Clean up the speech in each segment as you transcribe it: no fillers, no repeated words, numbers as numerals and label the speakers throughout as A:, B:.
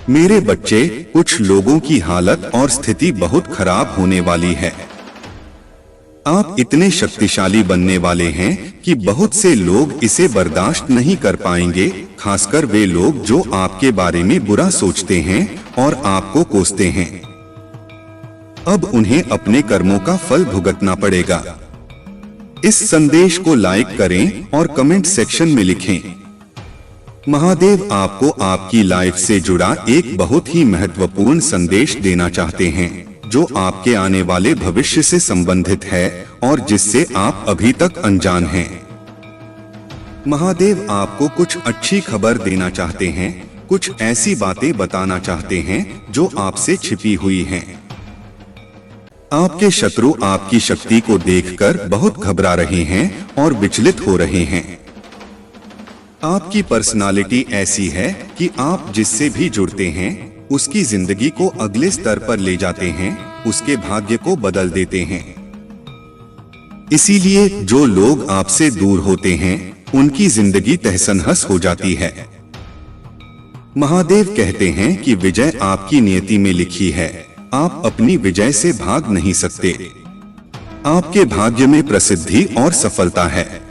A: मेरे बच्चे, कुछ लोगों की हालत और स्थिति बहुत खराब होने वाली है। आप इतने शक्तिशाली बनने वाले हैं कि बहुत से लोग इसे बर्दाश्त नहीं कर पाएंगे, खासकर वे लोग जो आपके बारे में बुरा सोचते हैं और आपको कोसते हैं। अब उन्हें अपने कर्मों का फल भुगतना पड़ेगा। इस संदेश को लाइक करें और कमेंट सेक्शन में लिखें। महादेव आपको आपकी लाइफ से जुड़ा एक बहुत ही महत्वपूर्ण संदेश देना चाहते हैं, जो आपके आने वाले भविष्य से संबंधित है और जिससे आप अभी तक अनजान हैं। महादेव आपको कुछ अच्छी खबर देना चाहते हैं, कुछ ऐसी बातें बताना चाहते हैं जो आपसे छिपी हुई हैं। आपके शत्रु आपकी शक्ति को देखकर बहुत घबरा रहे हैं और विचलित हो रहे हैं। आपकी पर्सनालिटी ऐसी है कि आप जिससे भी जुड़ते हैं उसकी जिंदगी को अगले स्तर पर ले जाते हैं, उसके भाग्य को बदल देते हैं। इसीलिए जो लोग आपसे दूर होते हैं उनकी जिंदगी तहस-नहस हो जाती है। महादेव कहते हैं कि विजय आपकी नियति में लिखी है, आप अपनी विजय से भाग नहीं सकते। आपके भाग्य में प्रसिद्धि और सफलता है।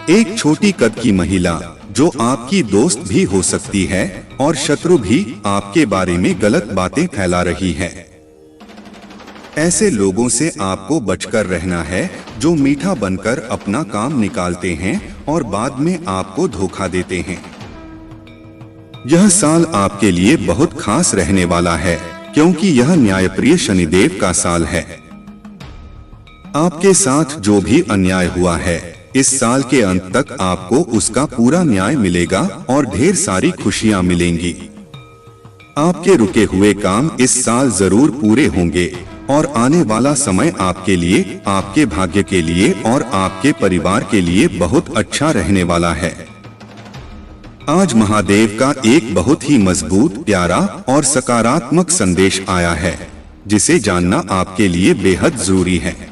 A: एक छोटी कद की महिला जो आपकी दोस्त भी हो सकती है और शत्रु भी आपके बारे में गलत बातें फैला रही है। ऐसे लोगों से आपको बचकर रहना है जो मीठा बनकर अपना काम निकालते हैं और बाद में आपको धोखा देते हैं। यह साल आपके लिए बहुत खास रहने वाला है, क्योंकि यह न्यायप्रिय शनिदेव का साल है। आपके साथ जो भी अन्याय हुआ है, इस साल के अंत तक आपको उसका पूरा न्याय मिलेगा और ढेर सारी खुशियां मिलेंगी। आपके रुके हुए काम इस साल जरूर पूरे होंगे और आने वाला समय आपके लिए, आपके भाग्य के लिए और आपके परिवार के लिए बहुत अच्छा रहने वाला है। आज महादेव का एक बहुत ही मजबूत, प्यारा और सकारात्मक संदेश आया है, जिसे जानना आपके लिए बेहद जरूरी है।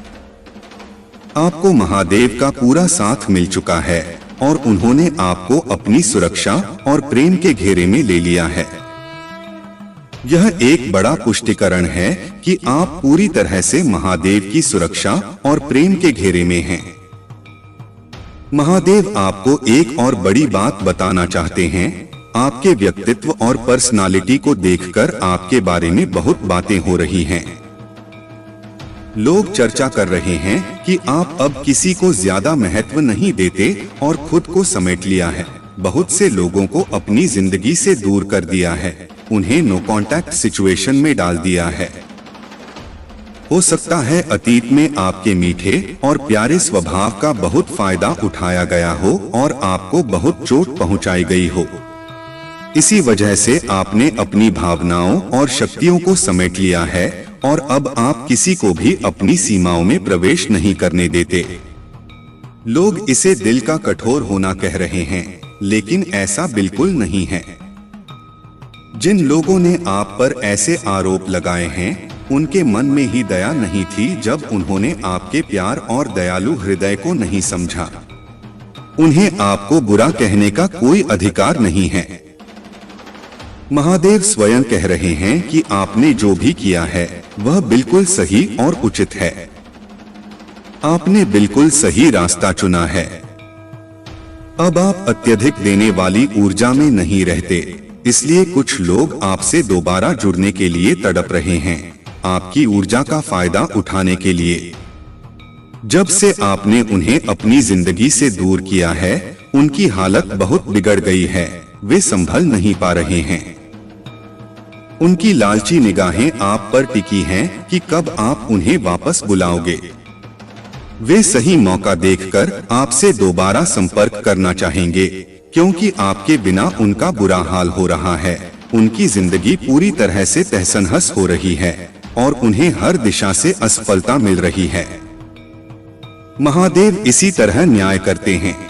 A: आपको महादेव का पूरा साथ मिल चुका है और उन्होंने आपको अपनी सुरक्षा और प्रेम के घेरे में ले लिया है। यह एक बड़ा पुष्टिकरण है कि आप पूरी तरह से महादेव की सुरक्षा और प्रेम के घेरे में हैं। महादेव आपको एक और बड़ी बात बताना चाहते हैं। आपके व्यक्तित्व और पर्सनालिटी को देखकर आपके बारे में बहुत बातें हो रही हैं। लोग चर्चा कर रहे हैं कि आप अब किसी को ज्यादा महत्व नहीं देते और खुद को समेट लिया है। बहुत से लोगों को अपनी जिंदगी से दूर कर दिया है, उन्हें नो कांटेक्ट सिचुएशन में डाल दिया है। हो सकता है अतीत में आपके मीठे और प्यारे स्वभाव का बहुत फायदा उठाया गया हो और आपको बहुत चोट पहुंचाई गई हो। इसी वजह से आपने अपनी भावनाओं और शक्तियों को समेट लिया है और अब आप किसी को भी अपनी सीमाओं में प्रवेश नहीं करने देते। लोग इसे दिल का कठोर होना कह रहे हैं, लेकिन ऐसा बिल्कुल नहीं है। जिन लोगों ने आप पर ऐसे आरोप लगाए हैं, उनके मन में ही दया नहीं थी जब उन्होंने आपके प्यार और दयालु हृदय को नहीं समझा। उन्हें आपको बुरा कहने का कोई अधिकार नहीं है। महादेव स्वयं कह रहे हैं कि आपने जो भी किया है वह बिल्कुल सही और उचित है। आपने बिल्कुल सही रास्ता चुना है। अब आप अत्यधिक देने वाली ऊर्जा में नहीं रहते, इसलिए कुछ लोग आपसे दोबारा जुड़ने के लिए तड़प रहे हैं, आपकी ऊर्जा का फायदा उठाने के लिए। जब से आपने उन्हें अपनी जिंदगी से दूर किया है, उनकी हालत बहुत बिगड़ गई है, वे संभल नहीं पा रहे हैं। उनकी लालची निगाहें आप पर टिकी हैं कि कब आप उन्हें वापस बुलाओगे। वे सही मौका देखकर आपसे दोबारा संपर्क करना चाहेंगे, क्योंकि आपके बिना उनका बुरा हाल हो रहा है। उनकी जिंदगी पूरी तरह से तहस-नहस हो रही है और उन्हें हर दिशा से असफलता मिल रही है। महादेव इसी तरह न्याय करते हैं।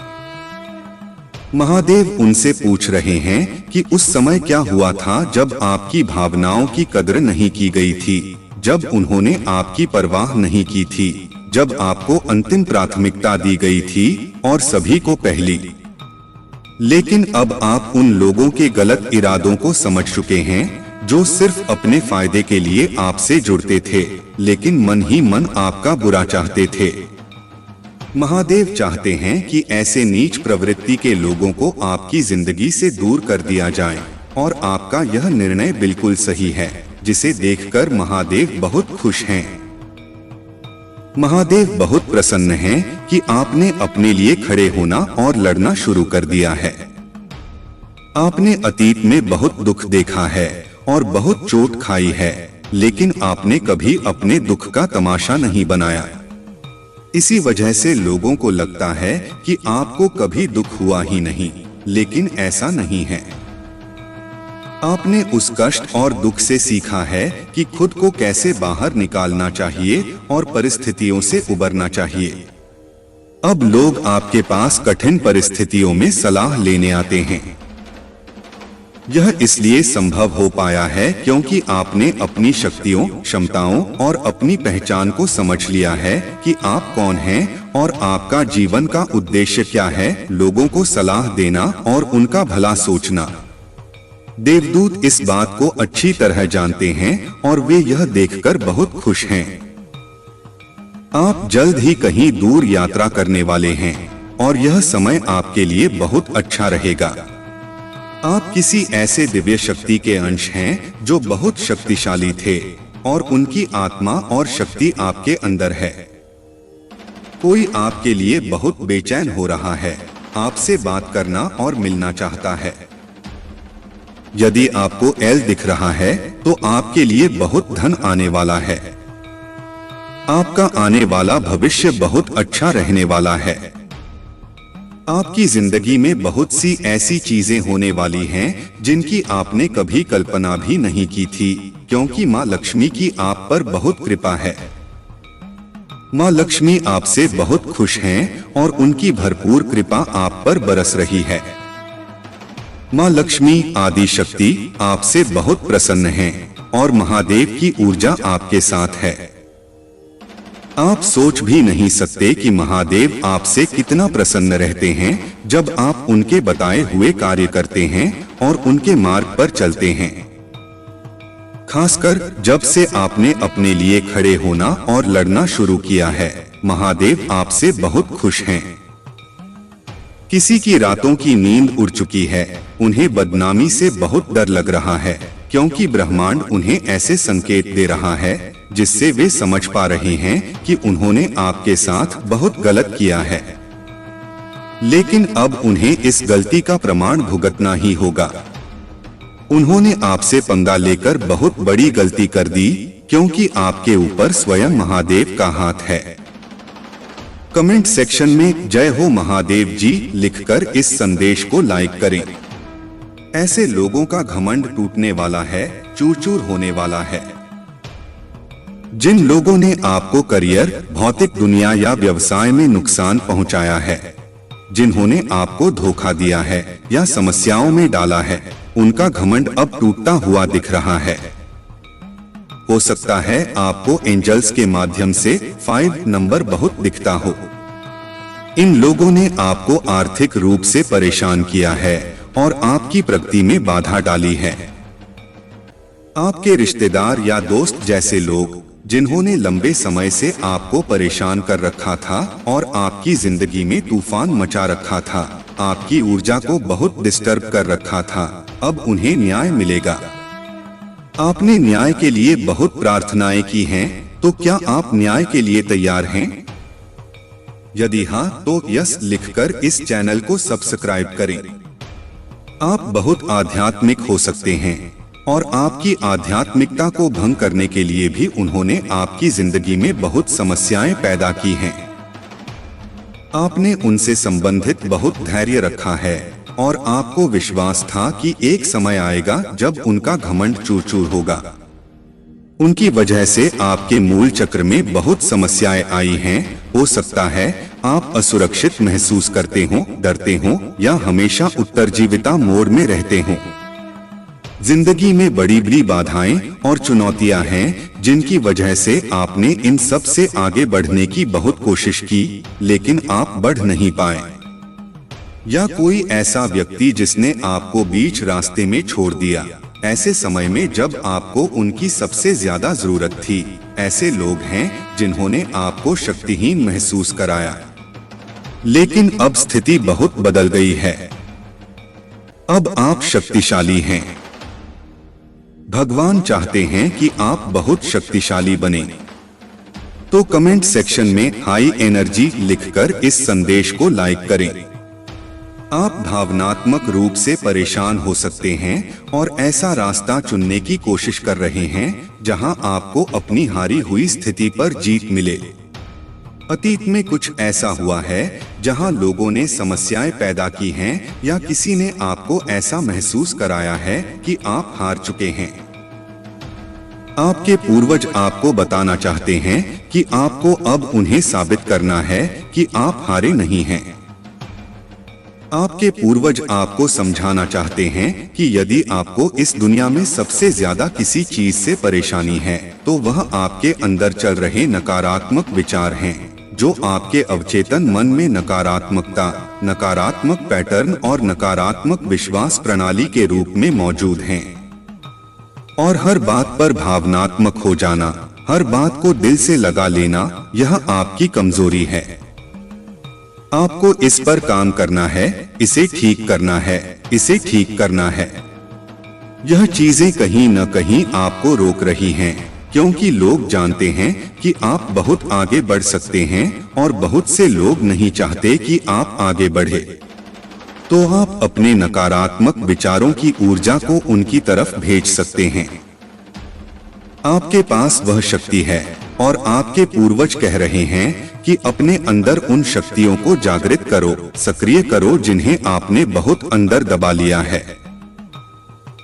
A: महादेव उनसे पूछ रहे हैं कि उस समय क्या हुआ था जब आपकी भावनाओं की कद्र नहीं की गई थी, जब उन्होंने आपकी परवाह नहीं की थी, जब आपको अंतिम प्राथमिकता दी गई थी और सभी को पहली। लेकिन अब आप उन लोगों के गलत इरादों को समझ चुके हैं जो सिर्फ अपने फायदे के लिए आपसे जुड़ते थे, लेकिन मन ही मन आपका बुरा चाहते थे। महादेव चाहते हैं कि ऐसे नीच प्रवृत्ति के लोगों को आपकी जिंदगी से दूर कर दिया जाए, और आपका यह निर्णय बिल्कुल सही है, जिसे देखकर महादेव बहुत खुश हैं। महादेव बहुत प्रसन्न हैं कि आपने अपने लिए खड़े होना और लड़ना शुरू कर दिया है। आपने अतीत में बहुत दुख देखा है और बहुत चोट खाई है, लेकिन आपने कभी अपने दुख का तमाशा नहीं बनाया। इसी वजह से लोगों को लगता है कि आपको कभी दुख हुआ ही नहीं, लेकिन ऐसा नहीं है। आपने उस कष्ट और दुख से सीखा है कि खुद को कैसे बाहर निकालना चाहिए और परिस्थितियों से उबरना चाहिए। अब लोग आपके पास कठिन परिस्थितियों में सलाह लेने आते हैं। यह इसलिए संभव हो पाया है क्योंकि आपने अपनी शक्तियों, क्षमताओं और अपनी पहचान को समझ लिया है कि आप कौन हैं और आपका जीवन का उद्देश्य क्या है। लोगों को सलाह देना और उनका भला सोचना। देवदूत इस बात को अच्छी तरह जानते हैं और वे यह देखकर बहुत खुश हैं। आप जल्द ही कहीं दूर यात्रा करने वाले हैं और यह समय आपके लिए बहुत अच्छा रहेगा। आप किसी ऐसे दिव्य शक्ति के अंश हैं जो बहुत शक्तिशाली थे और उनकी आत्मा और शक्ति आपके अंदर है। कोई आपके लिए बहुत बेचैन हो रहा है, आपसे बात करना और मिलना चाहता है। यदि आपको एल दिख रहा है तो आपके लिए बहुत धन आने वाला है। आपका आने वाला भविष्य बहुत अच्छा रहने वाला है। आपकी जिंदगी में बहुत सी ऐसी चीजें होने वाली हैं जिनकी आपने कभी कल्पना भी नहीं की थी, क्योंकि माँ लक्ष्मी की आप पर बहुत कृपा है। माँ लक्ष्मी आपसे बहुत खुश हैं और उनकी भरपूर कृपा आप पर बरस रही है। माँ लक्ष्मी आदि शक्ति आपसे बहुत प्रसन्न हैं और महादेव की ऊर्जा आपके साथ है। आप सोच भी नहीं सकते कि महादेव आपसे कितना प्रसन्न रहते हैं जब आप उनके बताए हुए कार्य करते हैं और उनके मार्ग पर चलते हैं। खासकर जब से आपने अपने लिए खड़े होना और लड़ना शुरू किया है, महादेव आपसे बहुत खुश हैं। किसी की रातों की नींद उड़ चुकी है, उन्हें बदनामी से बहुत डर लग रहा है, क्योंकि ब्रह्मांड उन्हें ऐसे संकेत दे रहा है जिससे वे समझ पा रहे हैं कि उन्होंने आपके साथ बहुत गलत किया है। लेकिन अब उन्हें इस गलती का प्रमाण भुगतना ही होगा। उन्होंने आपसे पंगा लेकर बहुत बड़ी गलती कर दी, क्योंकि आपके ऊपर स्वयं महादेव का हाथ है। कमेंट सेक्शन में जय हो महादेव जी लिखकर इस संदेश को लाइक करें। ऐसे लोगों का घमंड टूटने वाला है, चूर चूर होने वाला है। जिन लोगों ने आपको करियर, भौतिक दुनिया या व्यवसाय में नुकसान पहुंचाया है, जिन्होंने आपको धोखा दिया है या समस्याओं में डाला है, उनका घमंड अब टूटता हुआ दिख रहा है। हो सकता है आपको एंजल्स के माध्यम से 5 नंबर बहुत दिखता हो। इन लोगों ने आपको आर्थिक रूप से परेशान किया है और आपकी प्रगति में बाधा डाली है। आपके रिश्तेदार या दोस्त जैसे लोग जिन्होंने लंबे समय से आपको परेशान कर रखा था और आपकी जिंदगी में तूफान मचा रखा था, आपकी ऊर्जा को बहुत डिस्टर्ब कर रखा था, अब उन्हें न्याय मिलेगा। आपने न्याय के लिए बहुत प्रार्थनाएं की हैं, तो क्या आप न्याय के लिए तैयार हैं? यदि हाँ, तो यस लिखकर इस चैनल को सब्सक्राइब करें। आप बहुत आध्यात्मिक हो सकते हैं और आपकी आध्यात्मिकता को भंग करने के लिए भी उन्होंने आपकी जिंदगी में बहुत समस्याएं पैदा की हैं। आपने उनसे संबंधित बहुत धैर्य रखा है और आपको विश्वास था कि एक समय आएगा जब उनका घमंड चूर-चूर होगा। उनकी वजह से आपके मूल चक्र में बहुत समस्याएं आई हैं। हो सकता है आप असुरक्षित महसूस करते हो, डरते हो या हमेशा उत्तरजीविता मोड में रहते हो। जिंदगी में बड़ी बड़ी बाधाएं और चुनौतियां हैं जिनकी वजह से आपने इन सब से आगे बढ़ने की बहुत कोशिश की, लेकिन आप बढ़ नहीं पाए। या कोई ऐसा व्यक्ति जिसने आपको बीच रास्ते में छोड़ दिया, ऐसे समय में जब आपको उनकी सबसे ज्यादा जरूरत थी। ऐसे लोग हैं जिन्होंने आपको शक्तिहीन महसूस कराया, लेकिन अब स्थिति बहुत बदल गई है। अब आप शक्तिशाली हैं। भगवान चाहते हैं कि आप बहुत शक्तिशाली बने। तो कमेंट सेक्शन में हाई एनर्जी लिखकर इस संदेश को लाइक करें। आप भावनात्मक रूप से परेशान हो सकते हैं और ऐसा रास्ता चुनने की कोशिश कर रहे हैं जहां आपको अपनी हारी हुई स्थिति पर जीत मिले। अतीत में कुछ ऐसा हुआ है जहां लोगों ने समस्याएं पैदा की हैं या किसी ने आपको ऐसा महसूस कराया है कि आप हार चुके हैं। आपके पूर्वज आपको बताना चाहते हैं कि आपको अब उन्हें साबित करना है कि आप हारे नहीं हैं। आपके पूर्वज आपको समझाना चाहते हैं कि यदि आपको इस दुनिया में सबसे ज्यादा किसी चीज से परेशानी है तो वह आपके अंदर चल रहे नकारात्मक विचार हैं, जो आपके अवचेतन मन में नकारात्मकता, नकारात्मक पैटर्न और नकारात्मक विश्वास प्रणाली के रूप में मौजूद हैं। और हर बात पर भावनात्मक हो जाना, हर बात को दिल से लगा लेना, यह आपकी कमजोरी है। आपको इस पर काम करना है, इसे ठीक करना है, इसे ठीक करना है। यह चीजें कहीं न कहीं आपको रोक रही हैं, क्योंकि लोग जानते हैं कि आप बहुत आगे बढ़ सकते हैं और बहुत से लोग नहीं चाहते कि आप आगे बढ़े। तो आप अपने नकारात्मक विचारों की ऊर्जा को उनकी तरफ भेज सकते हैं। आपके पास वह शक्ति है और आपके पूर्वज कह रहे हैं कि अपने अंदर उन शक्तियों को जागृत करो, सक्रिय करो जिन्हें आपने बहुत अंदर दबा लिया है।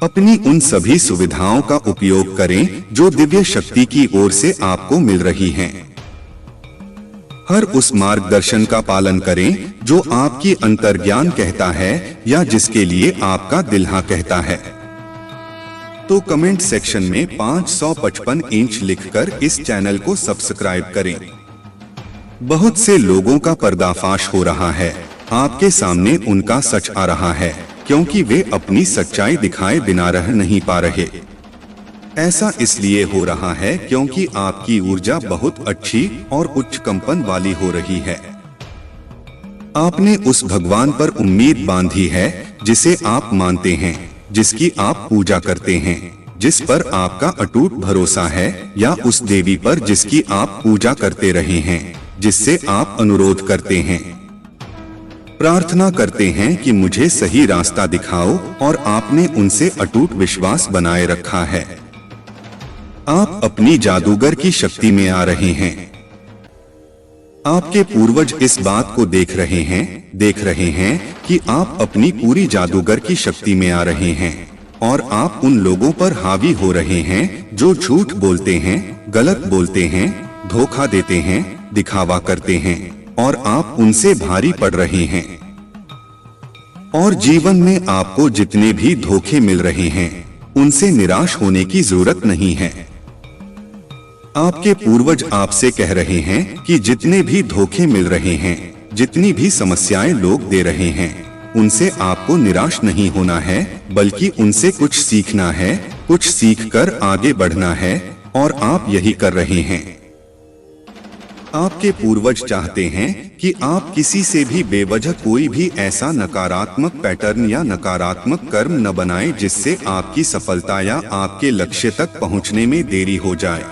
A: अपनी उन सभी सुविधाओं का उपयोग करें जो दिव्य शक्ति की ओर से आपको मिल रही हैं। हर उस मार्गदर्शन का पालन करें जो आपकी अंतर्ज्ञान कहता है या जिसके लिए आपका दिल हाँ कहता है। तो कमेंट सेक्शन में 555 इंच लिखकर इस चैनल को सब्सक्राइब करें। बहुत से लोगों का पर्दाफाश हो रहा है, आपके सामने उनका सच आ रहा है, क्योंकि वे अपनी सच्चाई दिखाए बिना रह नहीं पा रहे। ऐसा इसलिए हो रहा है क्योंकि आपकी ऊर्जा बहुत अच्छी और उच्च कंपन वाली हो रही है। आपने उस भगवान पर उम्मीद बांधी है जिसे आप मानते हैं, जिसकी आप पूजा करते हैं, जिस पर आपका अटूट भरोसा है, या उस देवी पर जिसकी आप पूजा करते रहे हैं, जिससे आप अनुरोध करते हैं, प्रार्थना करते हैं कि मुझे सही रास्ता दिखाओ, और आपने उनसे अटूट विश्वास बनाए रखा है। आप अपनी जादूगर की शक्ति में आ रहे हैं। आपके पूर्वज इस बात को देख रहे हैं कि आप अपनी पूरी जादूगर की शक्ति में आ रहे हैं, और आप उन लोगों पर हावी हो रहे हैं जो झूठ बोलते हैं, गलत बोलते हैं, धोखा देते हैं, दिखावा करते हैं, और आप उनसे भारी पड़ रहे हैं। और जीवन में आपको जितने भी धोखे मिल रहे हैं उनसे निराश होने की जरूरत नहीं है। आपके पूर्वज आपसे कह रहे हैं कि जितने भी धोखे मिल रहे हैं, जितनी भी समस्याएं लोग दे रहे हैं, उनसे आपको निराश नहीं होना है, बल्कि उनसे कुछ सीखना है, कुछ सीखकर आगे बढ़ना है, और आप यही कर रहे हैं। आपके पूर्वज चाहते हैं कि आप किसी से भी बेवजह कोई भी ऐसा नकारात्मक पैटर्न या नकारात्मक कर्म न बनाएं जिससे आपकी सफलता या आपके लक्ष्य तक पहुंचने में देरी हो जाए,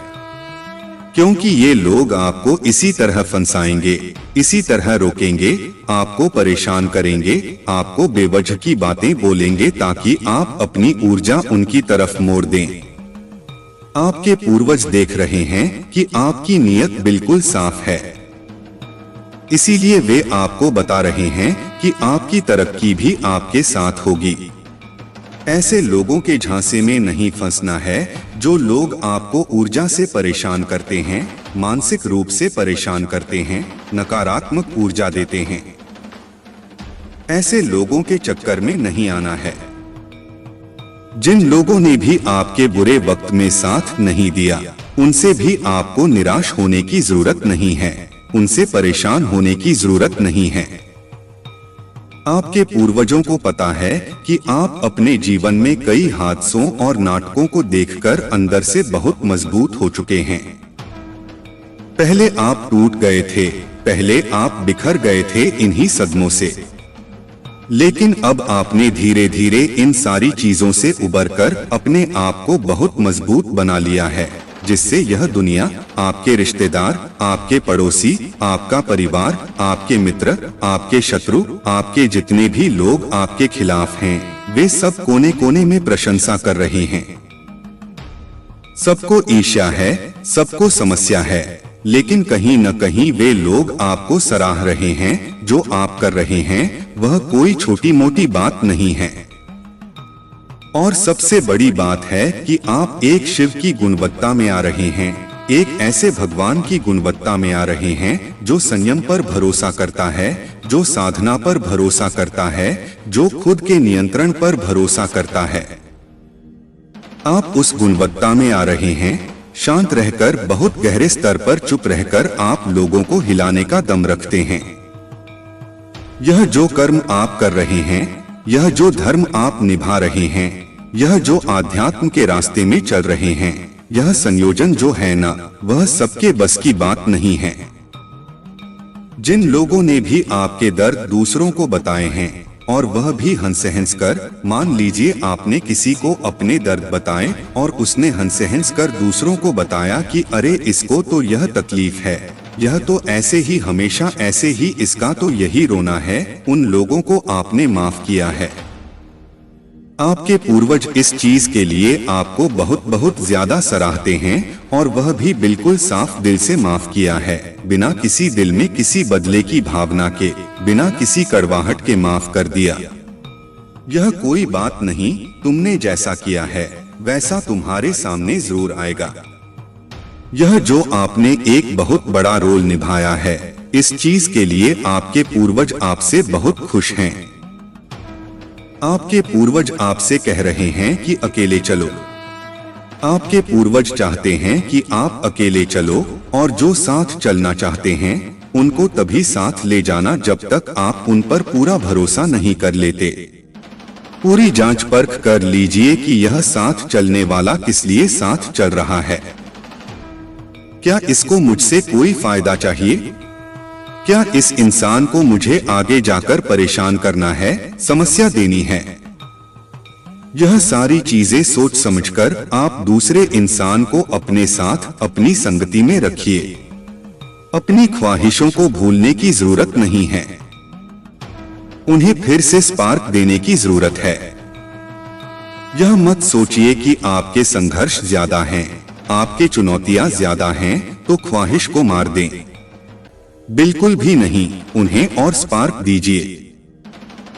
A: क्योंकि ये लोग आपको इसी तरह फंसाएंगे, इसी तरह रोकेंगे, आपको परेशान करेंगे, आपको बेवजह की बातें बोलेंगे ताकि आप अपनी ऊर्जा उनकी तरफ मोड़ दें। आपके पूर्वज देख रहे हैं कि आपकी नीयत बिल्कुल साफ है, इसीलिए वे आपको बता रहे हैं कि आपकी तरक्की भी आपके साथ होगी। ऐसे लोगों के झांसे में नहीं फंसना है जो लोग आपको ऊर्जा से परेशान करते हैं, मानसिक रूप से परेशान करते हैं, नकारात्मक ऊर्जा देते हैं। ऐसे लोगों के चक्कर में नहीं आना है। जिन लोगों ने भी आपके बुरे वक्त में साथ नहीं दिया, उनसे भी आपको निराश होने की जरूरत नहीं है, उनसे परेशान होने की जरूरत नहीं है। आपके पूर्वजों को पता है कि आप अपने जीवन में कई हादसों और नाटकों को देखकर अंदर से बहुत मजबूत हो चुके हैं। पहले आप टूट गए थे, पहले आप बिखर गए थे इन्हीं सदमों से, लेकिन अब आपने धीरे धीरे इन सारी चीजों से उबरकर अपने आप को बहुत मजबूत बना लिया है, जिससे यह दुनिया, आपके रिश्तेदार, आपके पड़ोसी, आपका परिवार, आपके मित्र, आपके शत्रु, आपके जितने भी लोग आपके खिलाफ हैं, वे सब कोने कोने में प्रशंसा कर रहे हैं। सबको ईर्ष्या है, सबको समस्या है, लेकिन कहीं न कहीं वे लोग आपको सराह रहे हैं। जो आप कर रहे हैं वह कोई छोटी मोटी बात नहीं है। और सबसे बड़ी बात है कि आप एक शिव की गुणवत्ता में आ रहे हैं, एक ऐसे भगवान की गुणवत्ता में आ रहे हैं जो संयम पर भरोसा करता है, जो साधना पर भरोसा करता है, जो खुद के नियंत्रण पर भरोसा करता है। आप उस गुणवत्ता में आ रहे हैं। शांत रहकर, बहुत गहरे स्तर पर चुप रहकर आप लोगों को हिलाने का दम रखते हैं। यह जो कर्म आप कर रहे हैं, यह जो धर्म आप निभा रहे हैं, यह जो आध्यात्म के रास्ते में चल रहे हैं, यह संयोजन जो है ना, वह सबके बस की बात नहीं है। जिन लोगों ने भी आपके दर्द दूसरों को बताए हैं और वह भी हंस हंस कर, मान लीजिए आपने किसी को अपने दर्द बताए और उसने हंस हंस कर दूसरों को बताया कि अरे इसको तो यह तकलीफ है, यह तो ऐसे ही हमेशा ऐसे ही, इसका तो यही रोना है, उन लोगों को आपने माफ किया है। आपके पूर्वज इस चीज के लिए आपको बहुत बहुत ज्यादा सराहते हैं और वह भी बिल्कुल साफ दिल से माफ किया है, बिना किसी दिल में किसी बदले की भावना के, बिना किसी कड़वाहट के माफ कर दिया। यह कोई बात नहीं, तुमने जैसा किया है वैसा तुम्हारे सामने जरूर आएगा। यह जो आपने एक बहुत बड़ा रोल निभाया है, इस चीज के लिए आपके पूर्वज आपसे बहुत खुश हैं। आपके पूर्वज आपसे कह रहे हैं कि अकेले चलो। आपके पूर्वज चाहते हैं कि आप अकेले चलो और जो साथ चलना चाहते हैं उनको तभी साथ ले जाना जब तक आप उन पर पूरा भरोसा नहीं कर लेते। पूरी जांच परख कर लीजिए कि यह साथ चलने वाला किस लिए साथ चल रहा है। क्या इसको मुझसे कोई फायदा चाहिए? क्या इस इंसान को मुझे आगे जाकर परेशान करना है, समस्या देनी है? यह सारी चीजें सोच समझकर आप दूसरे इंसान को अपने साथ अपनी संगति में रखिए। अपनी ख्वाहिशों को भूलने की जरूरत नहीं है, उन्हें फिर से स्पार्क देने की जरूरत है। यह मत सोचिए कि आपके संघर्ष ज्यादा हैं, आपके चुनौतियां ज्यादा हैं तो ख्वाहिश को मार दें। बिल्कुल भी नहीं, उन्हें और स्पार्क दीजिए।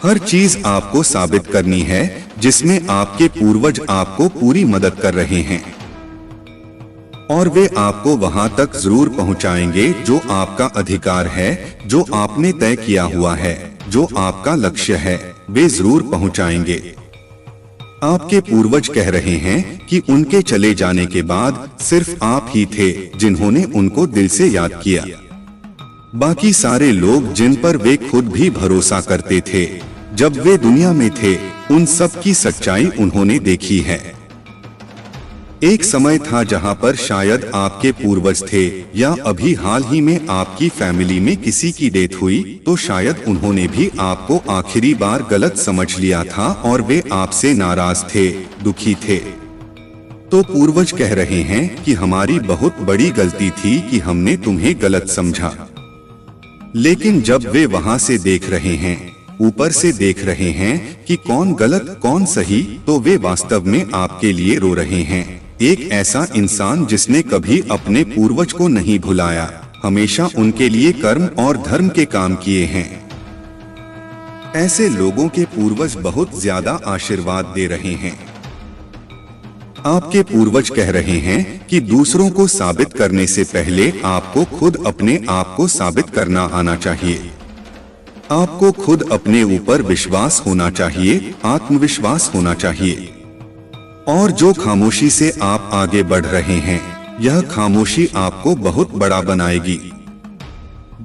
A: हर चीज आपको साबित करनी है जिसमें आपके पूर्वज आपको पूरी मदद कर रहे हैं और वे आपको वहां तक जरूर पहुंचाएंगे जो आपका अधिकार है, जो आपने तय किया हुआ है, जो आपका लक्ष्य है, वे जरूर पहुंचाएंगे। आपके पूर्वज कह रहे हैं कि उनके चले जाने के बाद सिर्फ आप ही थे जिन्होंने उनको दिल से याद किया। बाकी सारे लोग जिन पर वे खुद भी भरोसा करते थे जब वे दुनिया में थे, उन सब की सच्चाई उन्होंने देखी है। एक समय था जहां पर शायद आपके पूर्वज थे या अभी हाल ही में आपकी फैमिली में किसी की डेथ हुई तो शायद उन्होंने भी आपको आखिरी बार गलत समझ लिया था और वे आपसे नाराज थे, दुखी थे। तो पूर्वज कह रहे हैं कि हमारी बहुत बड़ी गलती थी कि हमने तुम्हें गलत समझा। लेकिन जब वे वहां से देख रहे हैं, ऊपर से देख रहे हैं कि कौन गलत कौन सही, तो वे वास्तव में आपके लिए रो रहे हैं। एक ऐसा इंसान जिसने कभी अपने पूर्वज को नहीं भुलाया, हमेशा उनके लिए कर्म और धर्म के काम किए हैं। ऐसे लोगों के पूर्वज बहुत ज्यादा आशीर्वाद दे रहे हैं। आपके पूर्वज कह रहे हैं कि दूसरों को साबित करने से पहले आपको खुद अपने आप को साबित करना आना चाहिए। आपको खुद अपने ऊपर विश्वास होना चाहिए, आत्मविश्वास होना चाहिए। और जो खामोशी से आप आगे बढ़ रहे हैं, यह खामोशी आपको बहुत बड़ा बनाएगी।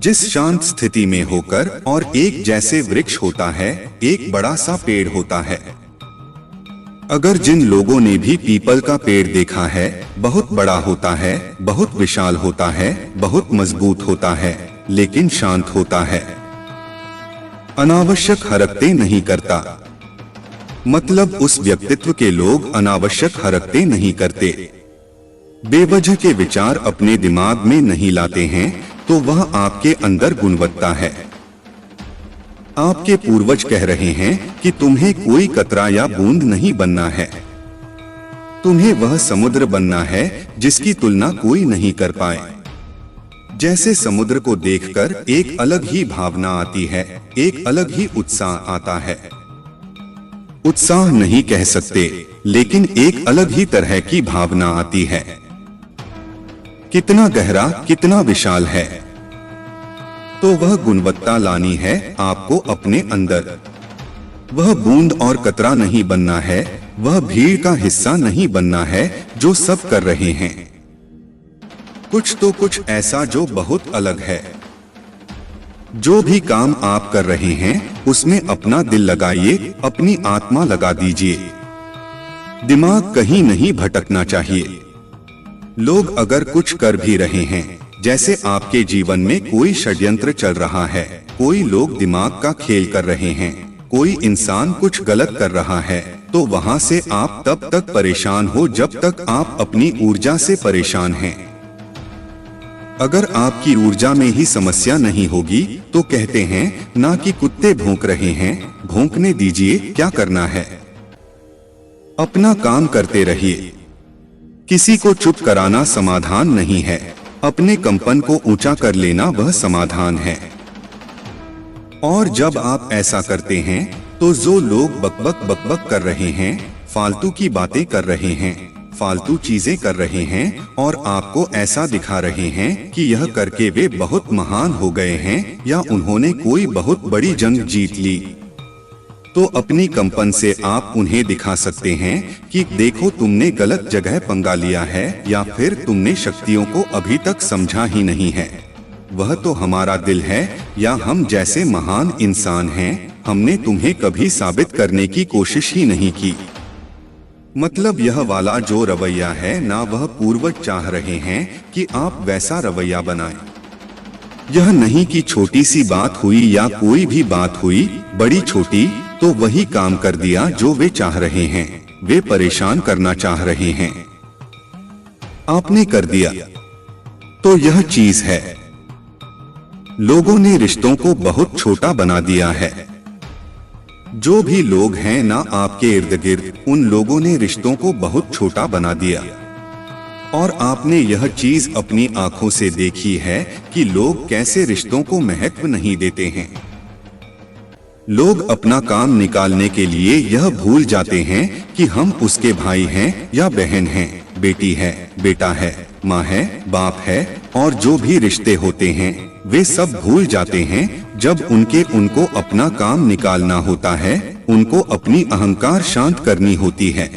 A: जिस शांत स्थिति में होकर और एक जैसे वृक्ष होता है, एक बड़ा सा पेड़ होता है। अगर जिन लोगों ने भी पीपल का पेड़ देखा है, बहुत बड़ा होता है, बहुत विशाल होता है, बहुत मजबूत होता है, लेकिन शांत होता है, अनावश्यक हरकतें नहीं करता। मतलब उस व्यक्तित्व के लोग अनावश्यक हरकतें नहीं करते, बेवजह के विचार अपने दिमाग में नहीं लाते हैं, तो वह आपके अंदर गुणवत्ता है। आपके पूर्वज कह रहे हैं कि तुम्हें कोई कतरा या बूंद नहीं बनना है, तुम्हें वह समुद्र बनना है जिसकी तुलना कोई नहीं कर पाए। जैसे समुद्र को देखकर एक अलग ही भावना आती है, एक अलग ही उत्साह आता है। उत्साह नहीं कह सकते, लेकिन एक अलग ही तरह की भावना आती है। कितना गहरा, कितना विशाल है। तो वह गुणवत्ता लानी है आपको अपने अंदर। वह बूंद और कतरा नहीं बनना है, वह भीड़ का हिस्सा नहीं बनना है जो सब कर रहे हैं। कुछ तो कुछ ऐसा जो बहुत अलग है। जो भी काम आप कर रहे हैं उसमें अपना दिल लगाइए, अपनी आत्मा लगा दीजिए। दिमाग कहीं नहीं भटकना चाहिए। लोग अगर कुछ कर भी रहे हैं, जैसे आपके जीवन में कोई षड्यंत्र चल रहा है, कोई लोग दिमाग का खेल कर रहे हैं, कोई इंसान कुछ गलत कर रहा है, तो वहां से आप तब तक परेशान हो जब तक आप अपनी ऊर्जा से परेशान हैं। अगर आपकी ऊर्जा में ही समस्या नहीं होगी तो कहते हैं ना कि कुत्ते भौंक रहे हैं, भौंकने दीजिए, क्या करना है, अपना काम करते रहिए। किसी को चुप कराना समाधान नहीं है, अपने कंपन को ऊंचा कर लेना वह समाधान है। और जब आप ऐसा करते हैं तो जो लोग बकबक बकबक कर रहे हैं, फालतू की बातें कर रहे हैं, फालतू चीजें कर रहे हैं और आपको ऐसा दिखा रहे हैं कि यह करके वे बहुत महान हो गए हैं या उन्होंने कोई बहुत बड़ी जंग जीत ली, तो अपनी कंपन से आप उन्हें दिखा सकते हैं कि देखो तुमने गलत जगह पंगा लिया है, या फिर तुमने शक्तियों को अभी तक समझा ही नहीं है। वह तो हमारा दिल है, या हम जैसे महान इंसान हैं, हमने तुम्हें कभी साबित करने की कोशिश ही नहीं की। मतलब यह वाला जो रवैया है ना, वह पूर्वज चाह रहे हैं कि आप वैसा रवैया बनाएं। यह नहीं कि छोटी सी बात हुई या कोई भी बात हुई, बड़ी छोटी, तो वही काम कर दिया जो वे चाह रहे हैं, वे परेशान करना चाह रहे हैं, आपने कर दिया। तो यह चीज है, लोगों ने रिश्तों को बहुत छोटा बना दिया है। जो भी लोग हैं ना आपके इर्द गिर्द, उन लोगों ने रिश्तों को बहुत छोटा बना दिया। और आपने यह चीज अपनी आंखों से देखी है कि लोग कैसे रिश्तों को महत्व नहीं देते हैं। लोग अपना काम निकालने के लिए यह भूल जाते हैं कि हम उसके भाई हैं या बहन हैं, बेटी है, बेटा है, माँ है, बाप है, और जो भी रिश्ते होते हैं वे सब भूल जाते हैं जब उनको अपना काम निकालना होता है, उनको अपनी अहंकार शांत करनी होती है।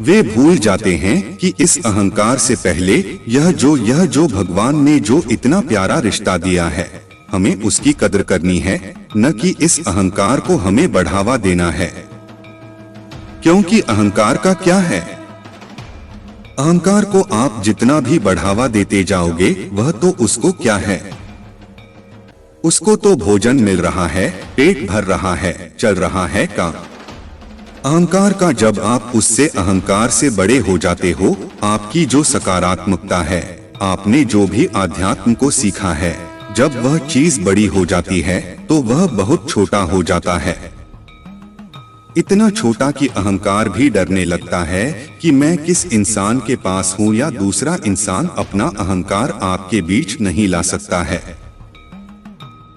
A: वे भूल जाते हैं कि इस अहंकार से पहले यह जो भगवान ने जो इतना प्यारा रिश्ता दिया है, हमें उसकी कदर करनी है, न कि इस अहंकार को हमें बढ़ावा देना है। क्योंकि अहंकार का क्या है? अहंकार को आप जितना भी बढ़ावा देते जाओगे वह तो उसको क्या है? उसको तो भोजन मिल रहा है, पेट भर रहा है, चल रहा है काम। अहंकार का जब आप उससे अहंकार से बड़े हो जाते हो, आपकी जो सकारात्मकता है, आपने जो भी आध्यात्म को सीखा है, जब वह चीज बड़ी हो जाती है तो वह बहुत छोटा हो जाता है। इतना छोटा कि अहंकार भी डरने लगता है कि मैं किस इंसान के पास हूँ, या दूसरा इंसान अपना अहंकार आपके बीच नहीं ला सकता है।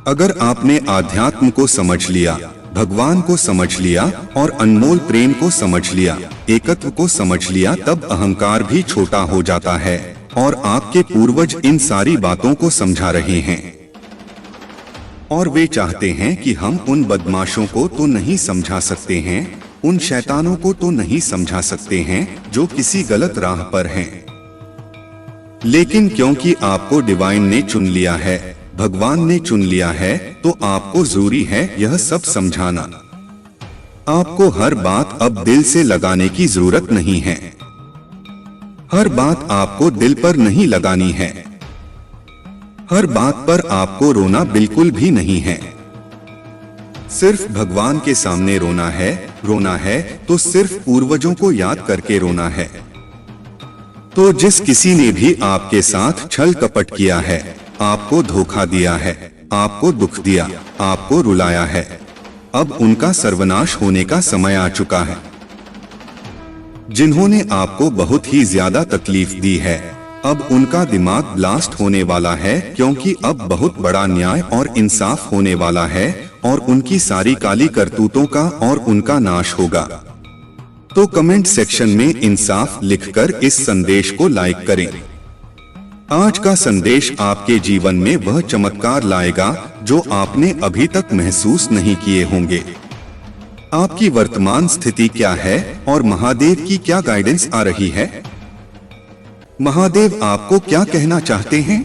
A: अगर आपने आध्यात्म को समझ लिया, भगवान को समझ लिया और अनमोल प्रेम को समझ लिया, एकत्व को समझ लिया, तब अहंकार भी छोटा हो जाता है। और आपके पूर्वज इन सारी बातों को समझा रहे हैं, और वे चाहते हैं कि हम उन बदमाशों को तो नहीं समझा सकते हैं, उन शैतानों को तो नहीं समझा सकते हैं जो किसी गलत राह पर हैं। लेकिन क्योंकि आपको डिवाइन ने चुन लिया है, भगवान ने चुन लिया है, तो आपको जरूरी है यह सब समझाना। आपको हर बात अब दिल से लगाने की जरूरत नहीं है। हर बात आपको दिल पर नहीं लगानी है। हर बात पर आपको रोना बिल्कुल भी नहीं है। सिर्फ भगवान के सामने रोना है तो सिर्फ पूर्वजों को याद करके रोना है। तो जिस किसी ने भी आपके साथ छल कपट किया है, आपको धोखा दिया है, आपको दुख दिया, आपको रुलाया है, अब उनका सर्वनाश होने का समय आ चुका है। जिन्होंने आपको बहुत ही ज्यादा तकलीफ दी है, अब उनका दिमाग ब्लास्ट होने वाला है, क्योंकि अब बहुत बड़ा न्याय और इंसाफ होने वाला है और उनकी सारी काली करतूतों का और उनका नाश होगा। तो कमेंट सेक्शन में इंसाफ लिखकर इस संदेश को लाइक करें। आज का संदेश आपके जीवन में वह चमत्कार लाएगा जो आपने अभी तक महसूस नहीं किए होंगे। आपकी वर्तमान स्थिति क्या है और महादेव की क्या गाइडेंस आ रही है? महादेव आपको क्या कहना चाहते हैं?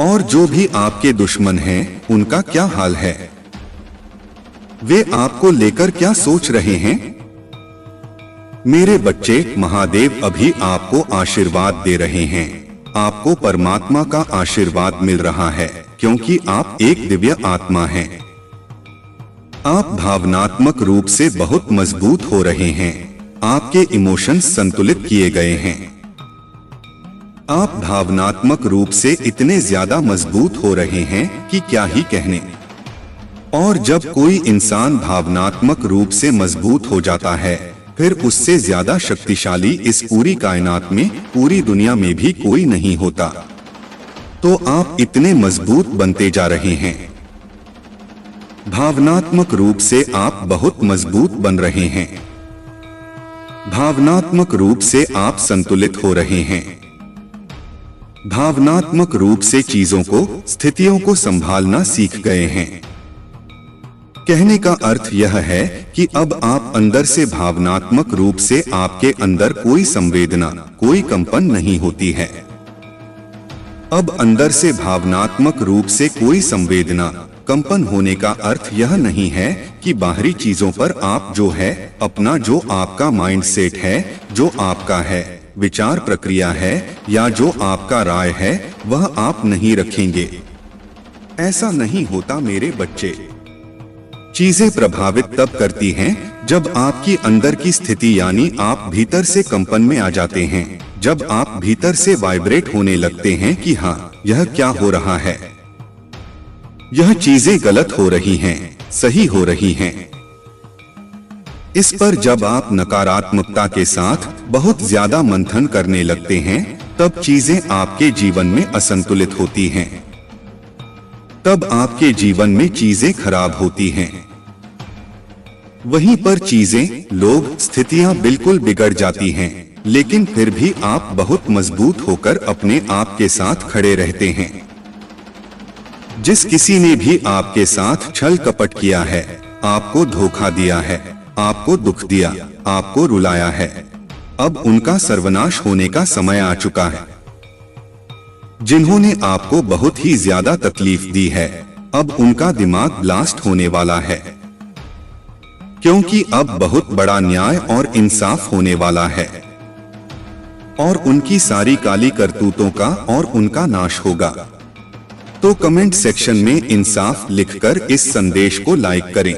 A: और जो भी आपके दुश्मन हैं, उनका क्या हाल है? वे आपको लेकर क्या सोच रहे हैं? मेरे बच्चे, महादेव अभी आपको आशीर्वाद दे रहे हैं। आपको परमात्मा का आशीर्वाद मिल रहा है, क्योंकि आप एक दिव्य आत्मा हैं। आप भावनात्मक रूप से बहुत मजबूत हो रहे हैं। आपके इमोशंस संतुलित किए गए हैं। आप भावनात्मक रूप से इतने ज्यादा मजबूत हो रहे हैं कि क्या ही कहने। और जब कोई इंसान भावनात्मक रूप से मजबूत हो जाता है, फिर उससे ज्यादा शक्तिशाली इस पूरी कायनात में, पूरी दुनिया में भी कोई नहीं होता। तो आप इतने मजबूत बनते जा रहे हैं। भावनात्मक रूप से आप बहुत मजबूत बन रहे हैं। भावनात्मक रूप से आप संतुलित हो रहे हैं। भावनात्मक रूप से चीजों को, स्थितियों को संभालना सीख गए हैं। कहने का अर्थ यह है कि अब आप अंदर से भावनात्मक रूप से, आपके अंदर कोई संवेदना, कोई कंपन नहीं होती है। अब अंदर से भावनात्मक रूप से कोई संवेदना, कंपन होने का अर्थ यह नहीं है कि बाहरी चीजों पर आप जो है, अपना जो आपका माइंड सेट है, जो आपका है, विचार प्रक्रिया है, या जो आपका राय है, वह आप नहीं रखेंगे। ऐसा नहीं होता मेरे बच्चे। चीजें प्रभावित तब करती हैं जब आपकी अंदर की स्थिति, यानी आप भीतर से कंपन में आ जाते हैं, जब आप भीतर से वाइब्रेट होने लगते हैं कि हाँ, यह क्या हो रहा है, यह चीजें गलत हो रही हैं, सही हो रही हैं। इस पर जब आप नकारात्मकता के साथ बहुत ज्यादा मंथन करने लगते हैं, तब चीजें आपके जीवन में असंतुलित होती हैं। तब आपके जीवन में चीजें खराब होती हैं। वहीं पर चीजें, लोग, स्थितियां बिल्कुल बिगड़ जाती हैं, लेकिन फिर भी आप बहुत मजबूत होकर अपने आप के साथ खड़े रहते हैं। जिस किसी ने भी आपके साथ छल कपट किया है, आपको धोखा दिया है, आपको दुख दिया, आपको रुलाया है, अब उनका सर्वनाश होने का समय आ चुका है। जिन्होंने आपको बहुत ही ज्यादा तकलीफ दी है, अब उनका दिमाग ब्लास्ट होने वाला है, क्योंकि अब बहुत बड़ा न्याय और इंसाफ होने वाला है और उनकी सारी काली करतूतों का और उनका नाश होगा। तो कमेंट सेक्शन में इंसाफ लिखकर इस संदेश को लाइक करें।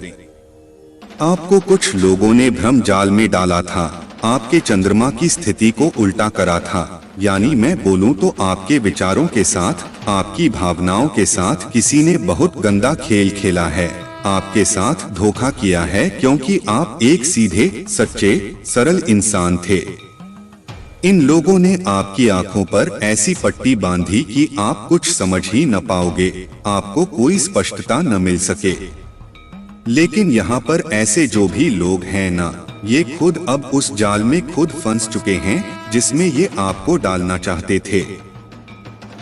A: आपको कुछ लोगों ने भ्रम जाल में डाला था, आपके चंद्रमा की स्थिति को उल्टा करा था, यानी मैं बोलूं तो आपके विचारों के साथ, आपकी भावनाओं के साथ किसी ने बहुत गंदा खेल खेला है, आपके साथ धोखा किया है, क्योंकि आप एक सीधे, सच्चे, सरल इंसान थे। इन लोगों ने आपकी आंखों पर ऐसी पट्टी बांधी कि आप कुछ समझ ही न पाओगे, आपको कोई स्पष्टता न मिल सके। लेकिन यहाँ पर ऐसे जो भी लोग हैं ना, ये खुद अब उस जाल में खुद फंस चुके हैं जिसमें ये आपको डालना चाहते थे।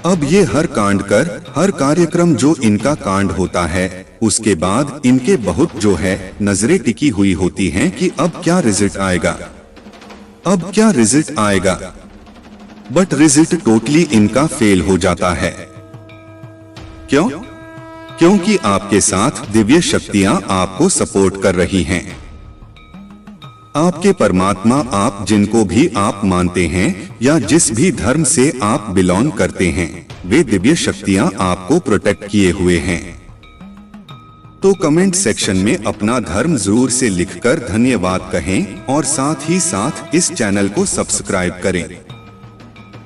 A: अब ये हर कांड कर, हर कार्यक्रम जो इनका कांड होता है, उसके बाद इनके बहुत जो है नजरें टिकी हुई होती हैं कि अब क्या रिजल्ट आएगा, अब क्या रिजल्ट आएगा। बट रिजल्ट टोटली इनका फेल हो जाता है। क्यों? क्योंकि आपके साथ दिव्य शक्तियां आपको सपोर्ट कर रही हैं। आपके परमात्मा, आप जिनको भी आप मानते हैं या जिस भी धर्म से आप बिलोंग करते हैं, वे दिव्य शक्तियां आपको प्रोटेक्ट किए हुए हैं। तो कमेंट सेक्शन में अपना धर्म जरूर से लिखकर धन्यवाद कहें और साथ ही साथ इस चैनल को सब्सक्राइब करें।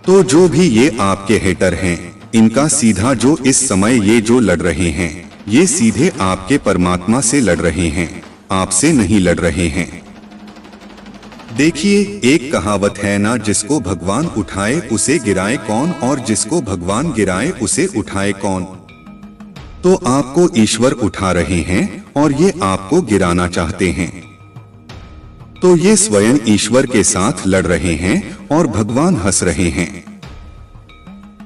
A: तो जो भी ये आपके हेटर हैं, इनका सीधा जो इस समय ये जो लड़ रहे हैं, ये सीधे आपके परमात्मा से लड़ रहे हैं, आपसे नहीं लड़ रहे हैं। देखिए, एक कहावत है ना, जिसको भगवान उठाए उसे गिराए कौन, और जिसको भगवान गिराए उसे उठाए कौन। तो आपको ईश्वर उठा रहे हैं और ये आपको गिराना चाहते हैं। तो ये स्वयं ईश्वर के साथ लड़ रहे हैं और भगवान हंस रहे हैं।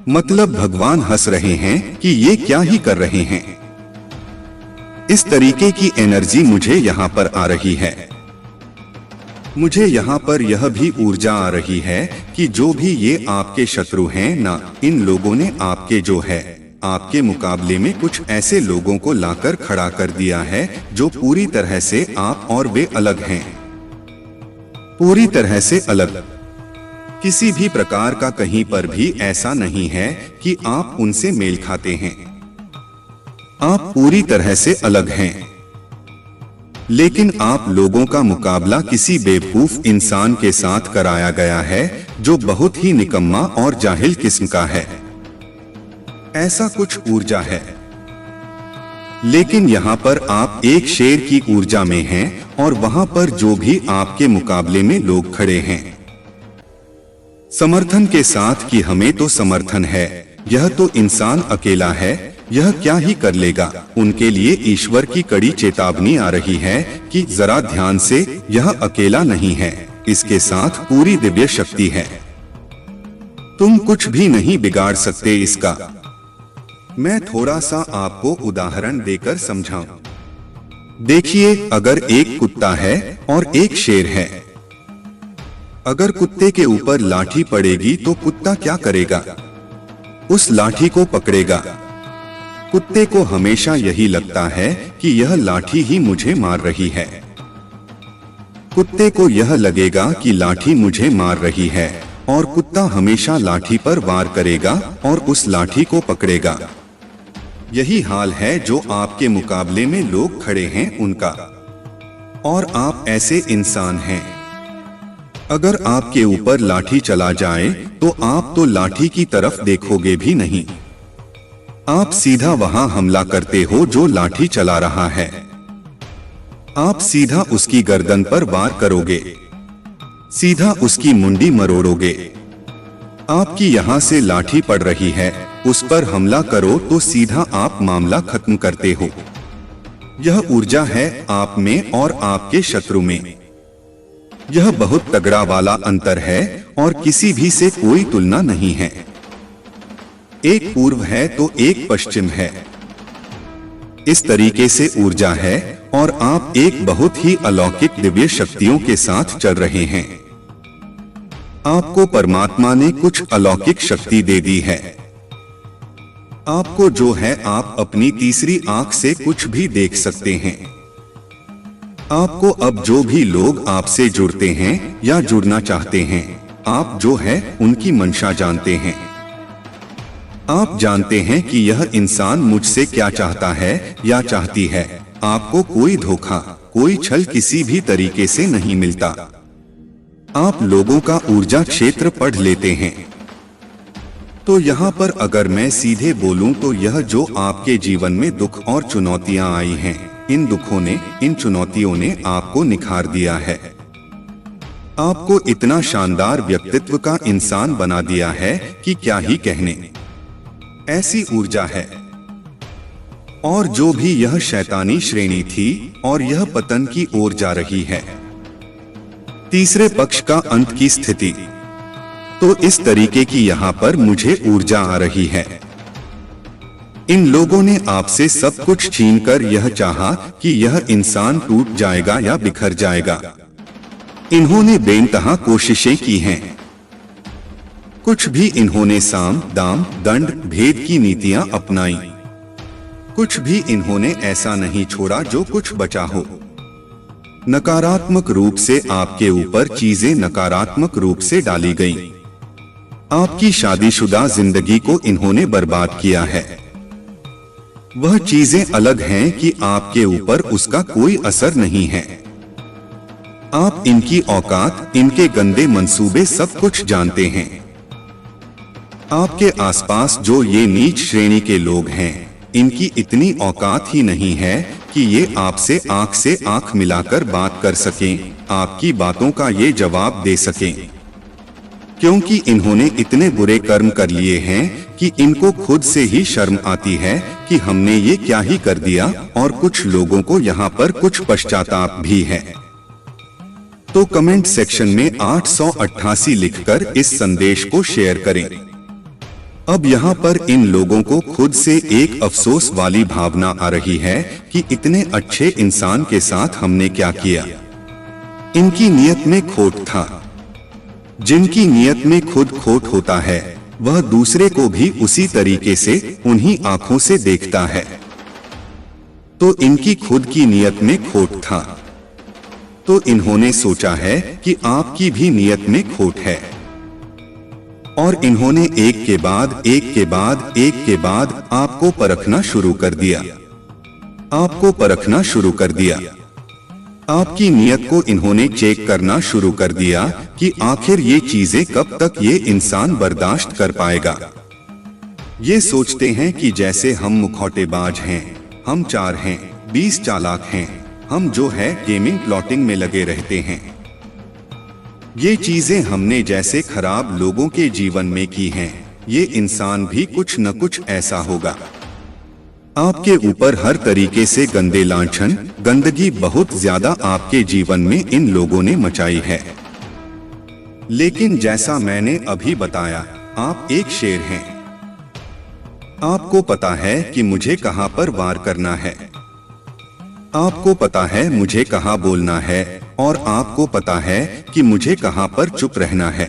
A: मतलब भगवान हंस रहे हैं कि ये क्या ही कर रहे हैं। इस तरीके की एनर्जी मुझे यहाँ पर आ रही है। मुझे यहाँ पर यह भी ऊर्जा आ रही है कि जो भी ये आपके शत्रु हैं ना, इन लोगों ने आपके जो है आपके मुकाबले में कुछ ऐसे लोगों को लाकर खड़ा कर दिया है जो पूरी तरह से आप और वे अलग हैं। पूरी तरह से अलग। किसी भी प्रकार का कहीं पर भी ऐसा नहीं है कि आप उनसे मेल खाते हैं। आप पूरी तरह से अलग हैं। लेकिन आप लोगों का मुकाबला किसी बेवकूफ इंसान के साथ कराया गया है जो बहुत ही निकम्मा और जाहिल किस्म का है। ऐसा कुछ ऊर्जा है। लेकिन यहाँ पर आप एक शेर की ऊर्जा में हैं और वहाँ पर जो भी आपके मुकाबले में लोग खड़े हैं समर्थन के साथ कि हमें तो समर्थन है, यह तो इंसान अकेला है, यह क्या ही कर लेगा। उनके लिए ईश्वर की कड़ी चेतावनी आ रही है कि जरा ध्यान से, यह अकेला नहीं है, इसके साथ पूरी दिव्य शक्ति है। तुम कुछ भी नहीं बिगाड़ सकते इसका। मैं थोड़ा सा आपको उदाहरण देकर समझाऊं। देखिए, अगर एक कुत्ता है और एक शेर है, अगर कुत्ते के ऊपर लाठी पड़ेगी तो कुत्ता क्या करेगा? उस लाठी को पकड़ेगा। कुत्ते को हमेशा यही लगता है कि यह लाठी ही मुझे मार रही है। कुत्ते को यह लगेगा कि लाठी मुझे मार रही है और कुत्ता हमेशा लाठी पर वार करेगा और उस लाठी को पकड़ेगा। यही हाल है जो आपके मुकाबले में लोग खड़े हैं उनका। और आप ऐसे इंसान हैं। अगर आपके ऊपर लाठी चला जाए तो आप तो लाठी की तरफ देखोगे भी नहीं। आप सीधा वहां हमला करते हो जो लाठी चला रहा है। आप सीधा उसकी गर्दन पर वार करोगे, सीधा उसकी मुंडी मरोड़ोगे। आपकी यहाँ से लाठी पड़ रही है, उस पर हमला करो तो सीधा आप मामला खत्म करते हो। यह ऊर्जा है आप में और आपके शत्रु में। यह बहुत तगड़ा वाला अंतर है और किसी भी से कोई तुलना नहीं है। एक पूर्व है तो एक पश्चिम है। इस तरीके से ऊर्जा है और आप एक बहुत ही अलौकिक दिव्य शक्तियों के साथ चल रहे हैं। आपको परमात्मा ने कुछ अलौकिक शक्ति दे दी है। आपको जो है आप अपनी तीसरी आंख से कुछ भी देख सकते हैं। आपको अब जो भी लोग आपसे जुड़ते हैं या जुड़ना चाहते हैं, आप जो है उनकी मंशा जानते हैं। आप जानते हैं कि यह इंसान मुझसे क्या चाहता है या चाहती है। आपको कोई धोखा, कोई छल किसी भी तरीके से नहीं मिलता। आप लोगों का ऊर्जा क्षेत्र पढ़ लेते हैं। तो यहाँ पर अगर मैं सीधे बोलूं तो यह जो आपके जीवन में दुख और चुनौतियां आई हैं, इन दुखों ने, इन चुनौतियों ने आपको निखार दिया है। आपको इतना शानदार व्यक्तित्व का इंसान बना दिया है कि क्या ही कहने। ऐसी ऊर्जा है। और जो भी यह शैतानी श्रेणी थी और यह पतन की ओर जा रही है, तीसरे पक्ष का अंत की स्थिति, तो इस तरीके की यहाँ पर मुझे ऊर्जा आ रही है। इन लोगों ने आपसे सब कुछ छीनकर यह चाहा कि यह इंसान टूट जाएगा या बिखर जाएगा। इन्होंने बेइंतहा कोशिशें की हैं। कुछ भी इन्होंने साम दाम दंड भेद की नीतियां अपनाई। कुछ भी इन्होंने ऐसा नहीं छोड़ा जो कुछ बचा हो। नकारात्मक रूप से आपके ऊपर चीजें नकारात्मक रूप से डाली गईं। आपकी शादीशुदा जिंदगी को इन्होंने बर्बाद किया है। वह चीजें अलग हैं कि आपके ऊपर उसका कोई असर नहीं है। आप इनकी औकात, इनके गंदे मंसूबे सब कुछ जानते हैं। आपके आसपास जो ये नीच श्रेणी के लोग हैं, इनकी इतनी औकात ही नहीं है कि ये आपसे आंख मिलाकर बात कर सकें, आपकी बातों का ये जवाब दे सकें, क्योंकि इन्होंने इतने बुरे कर्म कर लिए हैं कि इनको खुद से ही शर्म आती है कि हमने ये क्या ही कर दिया। और कुछ लोगों को यहाँ पर कुछ पश्चाताप भी है। तो कमेंट सेक्शन में 888 लिखकर इस संदेश को शेयर करें। अब यहाँ पर इन लोगों को खुद से एक अफसोस वाली भावना आ रही है कि इतने अच्छे इंसान के साथ हमने क्या किया। इनकी नीयत में खोट था। जिनकी नीयत में खुद खोट होता है, वह दूसरे को भी उसी तरीके से उन्हीं आंखों से देखता है। तो इनकी खुद की नीयत में खोट था, तो इन्होंने सोचा है कि आपकी भी नीयत में खोट है, और इन्होंने एक के बाद आपको परखना शुरू कर दिया। आपको परखना शुरू कर दिया। आपकी नीयत को इन्होंने चेक करना शुरू कर दिया कि आखिर ये चीजें कब तक ये इंसान बर्दाश्त कर पाएगा। ये सोचते हैं कि जैसे हम मुखौटेबाज हैं, हम 4 हैं, 20 चालाक हैं, हम जो है गेमिंग प्लॉटिंग में लगे रहते हैं। ये चीजें हमने जैसे खराब लोगों के जीवन में की हैं, ये इंसान भी कुछ न कुछ ऐसा होगा। आपके ऊपर हर तरीके से गंदे लांछन, गंदगी बहुत ज्यादा आपके जीवन में इन लोगों ने मचाई है। लेकिन जैसा मैंने अभी बताया, आप एक शेर हैं। आपको पता है कि मुझे कहां पर वार करना है। आपको पता है मुझे कहां बोलना है, और आपको पता है कि मुझे कहां पर चुप रहना है।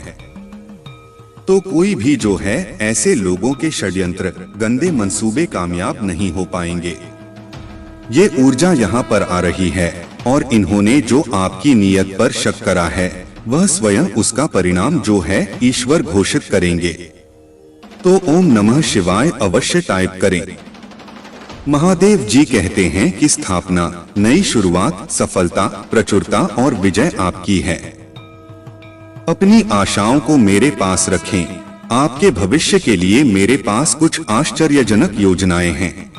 A: तो कोई भी जो है ऐसे लोगों के षड्यंत्र, गंदे मंसूबे कामयाब नहीं हो पाएंगे। ये ऊर्जा यहाँ पर आ रही है, और इन्होंने जो आपकी नीयत पर शक करा है, वह स्वयं उसका परिणाम जो है ईश्वर घोषित करेंगे। तो ओम नमः शिवाय अवश्य टाइप करें। महादेव जी कहते हैं कि स्थापना, नई शुरुआत, सफलता, प्रचुरता और विजय आपकी है। अपनी आशाओं को मेरे पास रखें। आपके भविष्य के लिए मेरे पास कुछ आश्चर्यजनक योजनाएं हैं।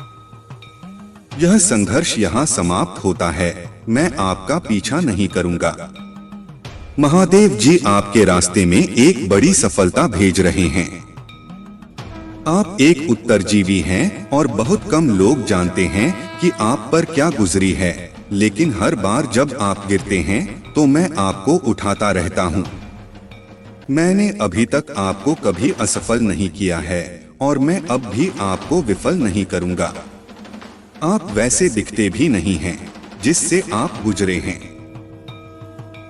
A: यह संघर्ष यहाँ समाप्त होता है, मैं आपका पीछा नहीं करूंगा। महादेव जी आपके रास्ते में एक बड़ी सफलता भेज रहे हैं। आप एक उत्तरजीवी हैं और बहुत कम लोग जानते हैं कि आप पर क्या गुजरी है, लेकिन हर बार जब आप गिरते हैं तो मैं आपको उठाता रहता हूँ। मैंने अभी तक आपको कभी असफल नहीं किया है, और मैं अब भी आपको विफल नहीं करूँगा। आप वैसे दिखते भी नहीं हैं जिससे आप गुजरे हैं।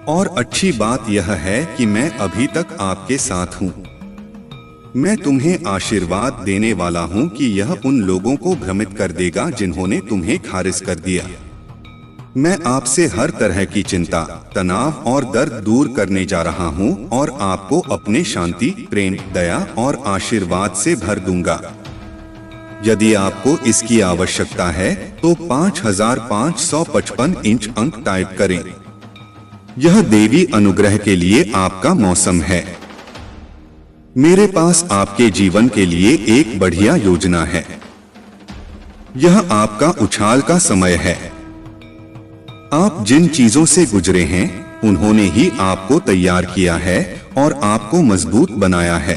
A: और अच्छी बात यह है कि मैं अभी तक आपके साथ हूँ। मैं तुम्हें आशीर्वाद देने वाला हूँ कि यह उन लोगों को भ्रमित कर देगा जिन्होंने तुम्हें खारिज कर दिया। मैं आपसे हर तरह की चिंता, तनाव और दर्द दूर करने जा रहा हूँ, और आपको अपने शांति, प्रेम, दया और आशीर्वाद से भर दूंगा। यदि आपको इसकी आवश्यकता है तो 5555 इंच अंक टाइप करें। यह देवी अनुग्रह के लिए आपका मौसम है। मेरे पास आपके जीवन के लिए एक बढ़िया योजना है। यह आपका उछाल का समय है। आप जिन चीजों से गुजरे हैं, उन्होंने ही आपको तैयार किया है और आपको मजबूत बनाया है।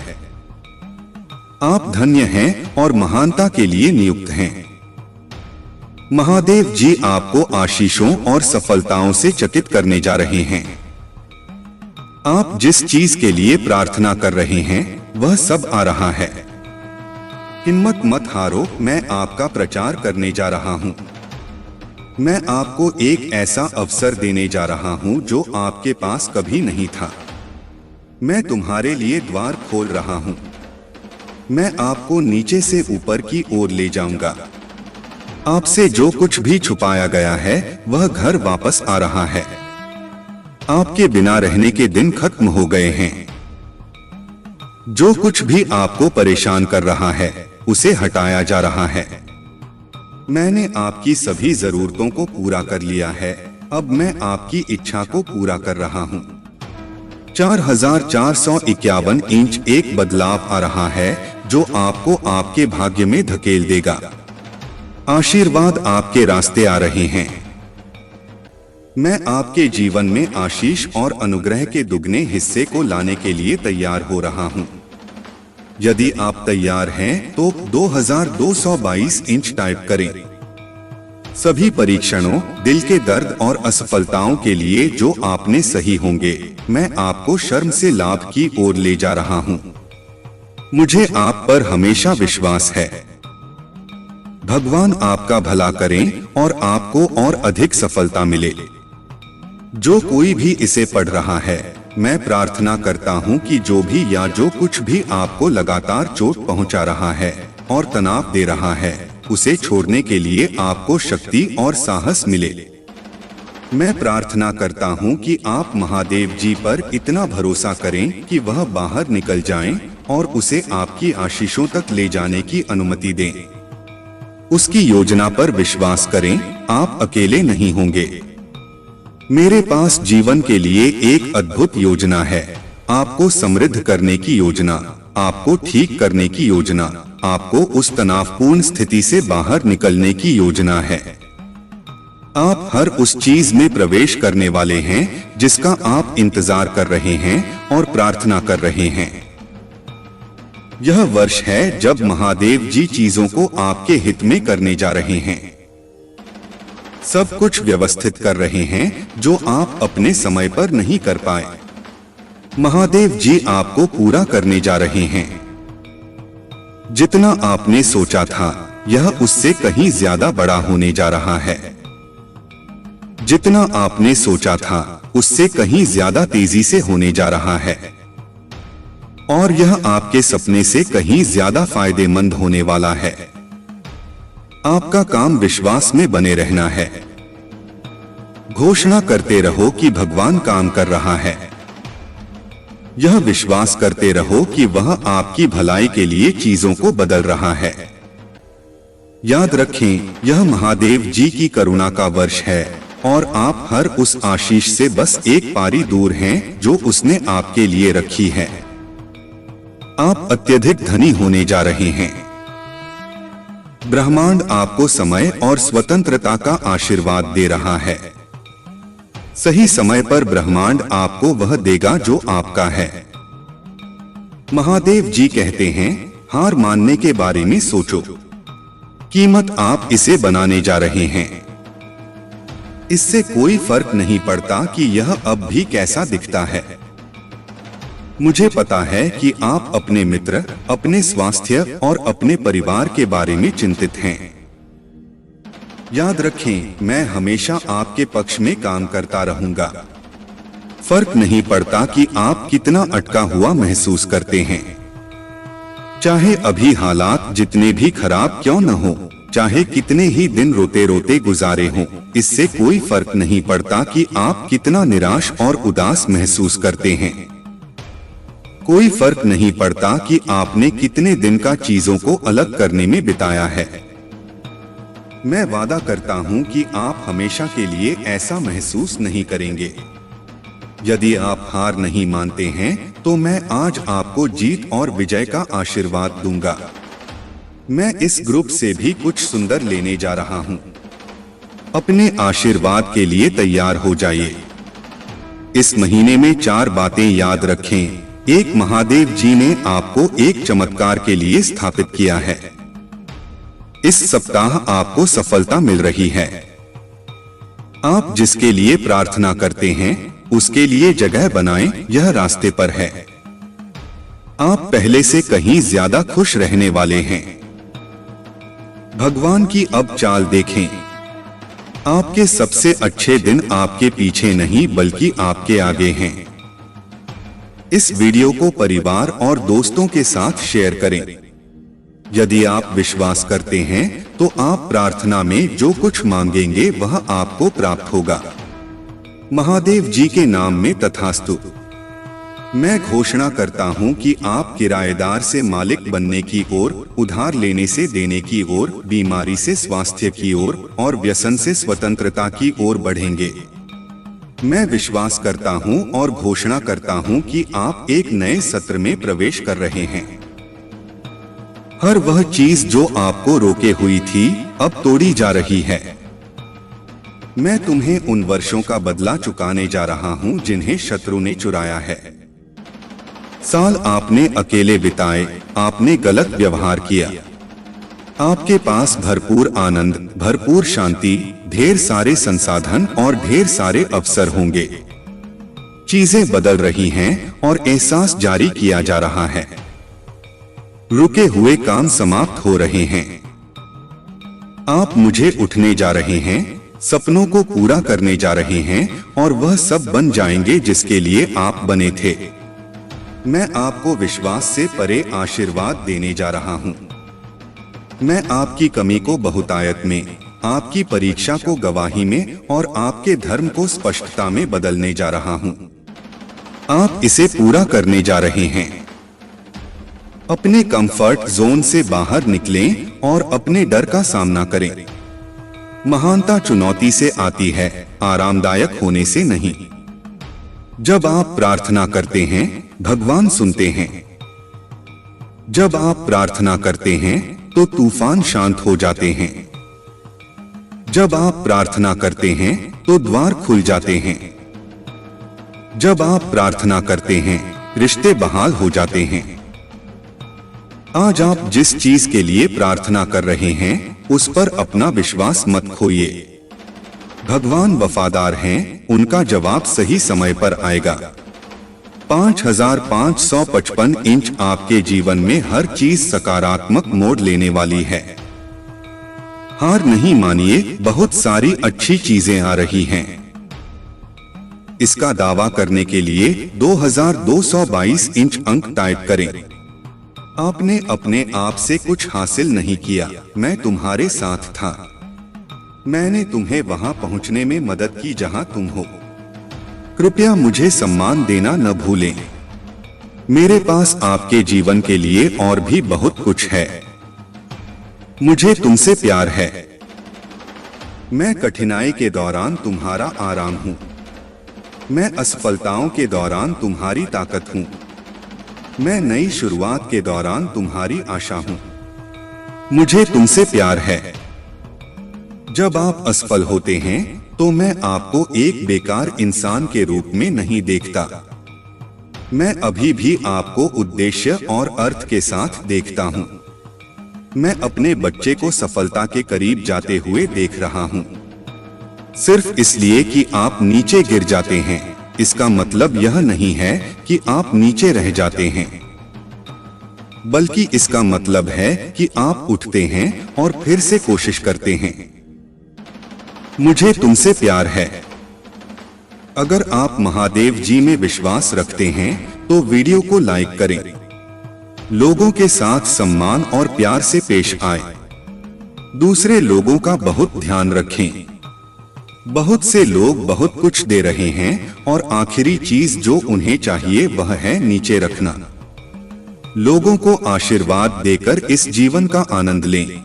A: आप धन्य हैं और महानता के लिए नियुक्त हैं। महादेव जी आपको आशीषों और सफलताओं से चकित करने जा रहे हैं। आप जिस चीज के लिए प्रार्थना कर रहे हैं, वह सब आ रहा है। हिम्मत मत हारो, मैं आपका प्रचार करने जा रहा हूं। मैं आपको एक ऐसा अवसर देने जा रहा हूं जो आपके पास कभी नहीं था। मैं तुम्हारे लिए द्वार खोल रहा हूँ। मैं आपको नीचे से ऊपर की ओर ले जाऊंगा। आपसे जो कुछ भी छुपाया गया है वह घर वापस आ रहा है। आपके बिना रहने के दिन खत्म हो गए हैं। जो कुछ भी आपको परेशान कर रहा है उसे हटाया जा रहा है। मैंने आपकी सभी जरूरतों को पूरा कर लिया है। अब मैं आपकी इच्छा को पूरा कर रहा हूँ। 4451 इंच एक बदलाव आ रहा है जो आपको आपके भाग्य में धकेल देगा। आशीर्वाद आपके रास्ते आ रहे हैं। मैं आपके जीवन में आशीष और अनुग्रह के दुगने हिस्से को लाने के लिए तैयार हो रहा हूँ। यदि आप तैयार हैं तो 2222 इंच टाइप करें। सभी परीक्षणों, दिल के दर्द और असफलताओं के लिए जो आपने सही होंगे, मैं आपको शर्म से लाभ की ओर ले जा रहा हूँ। मुझे आप पर हमेशा विश्वास है। भगवान आपका भला करें और आपको और अधिक सफलता मिले। जो कोई भी इसे पढ़ रहा है, मैं प्रार्थना करता हूँ कि जो भी या जो कुछ भी आपको लगातार चोट पहुँचा रहा है और तनाव दे रहा है, उसे छोड़ने के लिए आपको शक्ति और साहस मिले। मैं प्रार्थना करता हूँ कि आप महादेव जी पर इतना भरोसा करें कि वह बाहर निकल जाएं और उसे आपकी आशीषों तक ले जाने की अनुमति दें। उसकी योजना पर विश्वास करें, आप अकेले नहीं होंगे। मेरे पास जीवन के लिए एक अद्भुत योजना है। आपको समृद्ध करने की योजना, आपको ठीक करने की योजना, आपको उस तनावपूर्ण स्थिति से बाहर निकलने की योजना है। आप हर उस चीज में प्रवेश करने वाले हैं जिसका आप इंतजार कर रहे हैं और प्रार्थना कर रहे हैं। यह वर्ष है जब महादेव जी चीजों को आपके हित में करने जा रहे हैं। सब कुछ व्यवस्थित कर रहे हैं जो आप अपने समय पर नहीं कर पाए। महादेव जी आपको पूरा करने जा रहे हैं। जितना आपने सोचा था, यह उससे कहीं ज्यादा बड़ा होने जा रहा है। जितना आपने सोचा था, उससे कहीं ज्यादा तेजी से होने जा रहा है। और यह आपके सपने से कहीं ज्यादा फायदेमंद होने वाला है। आपका काम विश्वास में बने रहना है। घोषणा करते रहो कि भगवान काम कर रहा है। यह विश्वास करते रहो कि वह आपकी भलाई के लिए चीजों को बदल रहा है। याद रखें, यह महादेव जी की करुणा का वर्ष है और आप हर उस आशीष से बस एक पारी दूर हैं जो उसने आपके लिए रखी है। आप अत्यधिक धनी होने जा रहे हैं। ब्रह्मांड आपको समय और स्वतंत्रता का आशीर्वाद दे रहा है। सही समय पर ब्रह्मांड आपको वह देगा जो आपका है। महादेव जी कहते हैं, हार मानने के बारे में सोचो। कीमत आप इसे बनाने जा रहे हैं। इससे कोई फर्क नहीं पड़ता कि यह अब भी कैसा दिखता है। मुझे पता है कि आप अपने मित्र, अपने स्वास्थ्य और अपने परिवार के बारे में चिंतित हैं। याद रखें, मैं हमेशा आपके पक्ष में काम करता रहूंगा। फर्क नहीं पड़ता कि आप कितना अटका हुआ महसूस करते हैं। चाहे अभी हालात जितने भी खराब क्यों न हो, चाहे कितने ही दिन रोते रोते गुजारे हों, इससे कोई फर्क नहीं पड़ता कि आप कितना निराश और उदास महसूस करते हैं। कोई फर्क नहीं पड़ता कि आपने कितने दिन का चीजों को अलग करने में बिताया है। मैं वादा करता हूं कि आप हमेशा के लिए ऐसा महसूस नहीं करेंगे। यदि आप हार नहीं मानते हैं तो मैं आज आपको जीत और विजय का आशीर्वाद दूंगा। मैं इस ग्रुप से भी कुछ सुंदर लेने जा रहा हूं। अपने आशीर्वाद के लिए तैयार हो जाइए। इस महीने में 4 बातें याद रखें। एक, महादेव जी ने आपको एक चमत्कार के लिए स्थापित किया है। इस सप्ताह आपको सफलता मिल रही है। आप जिसके लिए प्रार्थना करते हैं उसके लिए जगह बनाएं, यह रास्ते पर है। आप पहले से कहीं ज्यादा खुश रहने वाले हैं। भगवान की अब चाल देखें। आपके सबसे अच्छे दिन आपके पीछे नहीं बल्कि आपके आगे हैं। इस वीडियो को परिवार और दोस्तों के साथ शेयर करें। यदि आप विश्वास करते हैं तो आप प्रार्थना में जो कुछ मांगेंगे वह आपको प्राप्त होगा। महादेव जी के नाम में तथास्तु। मैं घोषणा करता हूं कि आप किराएदार से मालिक बनने की ओर, उधार लेने से देने की ओर, बीमारी से स्वास्थ्य की ओर और व्यसन से स्वतंत्रता की ओर बढ़ेंगे। मैं विश्वास करता हूं और घोषणा करता हूं कि आप एक नए सत्र में प्रवेश कर रहे हैं। हर वह चीज जो आपको रोके हुई थी अब तोड़ी जा रही है। मैं तुम्हें उन वर्षों का बदला चुकाने जा रहा हूं जिन्हें शत्रु ने चुराया है। साल आपने अकेले बिताए, आपने गलत व्यवहार किया। आपके पास भरपूर आनंद, भरपूर शांति, ढेर सारे संसाधन और ढेर सारे अवसर होंगे। चीजें बदल रही हैं और एहसास जारी किया जा रहा है। रुके हुए काम समाप्त हो रहे हैं। आप मुझे उठने जा रहे हैं, सपनों को पूरा करने जा रहे हैं और वह सब बन जाएंगे जिसके लिए आप बने थे। मैं आपको विश्वास से परे आशीर्वाद देने जा रहा हूं। मैं आपकी कमी को बहुतायत में, आपकी परीक्षा को गवाही में और आपके धर्म को स्पष्टता में बदलने जा रहा हूं। आप इसे पूरा करने जा रहे हैं। अपने कंफर्ट जोन से बाहर निकलें और अपने डर का सामना करें। महानता चुनौती से आती है, आरामदायक होने से नहीं। जब आप प्रार्थना करते हैं भगवान सुनते हैं। जब आप प्रार्थना करते हैं तो तूफान शांत हो जाते हैं। जब आप प्रार्थना करते हैं तो द्वार खुल जाते हैं। जब आप प्रार्थना करते हैं रिश्ते बहाल हो जाते हैं। आज आप जिस चीज के लिए प्रार्थना कर रहे हैं उस पर अपना विश्वास मत खोइए। भगवान वफादार हैं, उनका जवाब सही समय पर आएगा। 5555 इंच आपके जीवन में हर चीज सकारात्मक मोड़ लेने वाली है। हार नहीं मानिए, बहुत सारी अच्छी चीजें आ रही हैं। इसका दावा करने के लिए 2222 इंच अंक टाइप करें। आपने अपने आप से कुछ हासिल नहीं किया, मैं तुम्हारे साथ था। मैंने तुम्हें वहां पहुंचने में मदद की जहां तुम हो। कृपया मुझे सम्मान देना न भूलें। मेरे पास आपके जीवन के लिए और भी बहुत कुछ है। मुझे तुमसे प्यार है। मैं कठिनाई के दौरान तुम्हारा आराम हूं। मैं असफलताओं के दौरान तुम्हारी ताकत हूं। मैं नई शुरुआत के दौरान तुम्हारी आशा हूं। मुझे तुमसे प्यार है। जब आप असफल होते हैं तो मैं आपको एक बेकार इंसान के रूप में नहीं देखता। मैं अभी भी आपको उद्देश्य और अर्थ के साथ देखता हूं। मैं अपने बच्चे को सफलता के करीब जाते हुए देख रहा हूं। सिर्फ इसलिए कि आप नीचे गिर जाते हैं, इसका मतलब यह नहीं है कि आप नीचे रह जाते हैं, बल्कि इसका मतलब है कि आप उठते हैं और फिर से कोशिश करते हैं। मुझे तुमसे प्यार है। अगर आप महादेव जी में विश्वास रखते हैं तो वीडियो को लाइक करें। लोगों के साथ सम्मान और प्यार से पेश आए। दूसरे लोगों का बहुत ध्यान रखें। बहुत से लोग बहुत कुछ दे रहे हैं और आखिरी चीज जो उन्हें चाहिए वह है नीचे रखना। लोगों को आशीर्वाद देकर इस जीवन का आनंद लें।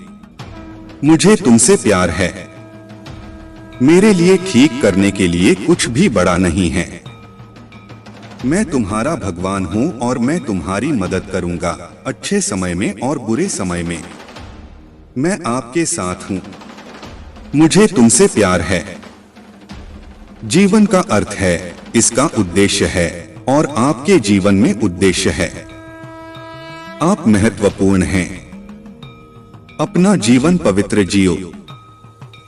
A: मुझे तुमसे प्यार है। मेरे लिए ठीक करने के लिए कुछ भी बड़ा नहीं है। मैं तुम्हारा भगवान हूँ और मैं तुम्हारी मदद करूंगा, अच्छे समय में और बुरे समय में। मैं आपके साथ हूँ। मुझे तुमसे प्यार है। जीवन का अर्थ है, इसका उद्देश्य है और आपके जीवन में उद्देश्य है। आप महत्वपूर्ण हैं। अपना जीवन पवित्र जियो।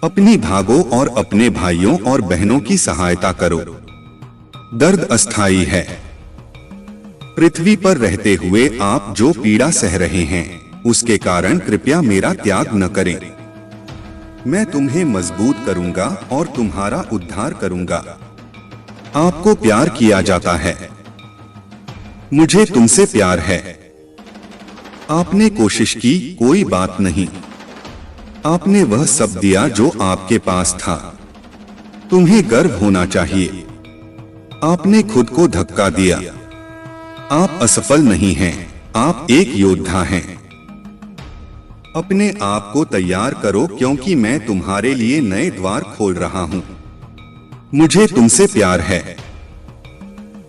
A: अपनी भागो और अपने भाइयों और बहनों की सहायता करो। दर्द अस्थायी है। पृथ्वी पर रहते हुए आप जो पीड़ा सह रहे हैं उसके कारण कृपया मेरा त्याग न करें। मैं तुम्हें मजबूत करूंगा और तुम्हारा उद्धार करूंगा। आपको प्यार किया जाता है। मुझे तुमसे प्यार है। आपने कोशिश की, कोई बात नहीं। आपने वह सब दिया जो आपके पास था। तुम्हें गर्व होना चाहिए। आपने खुद को धक्का दिया। आप असफल नहीं हैं, आप एक योद्धा हैं। अपने आप को तैयार करो, क्योंकि मैं तुम्हारे लिए नए द्वार खोल रहा हूं। मुझे तुमसे प्यार है।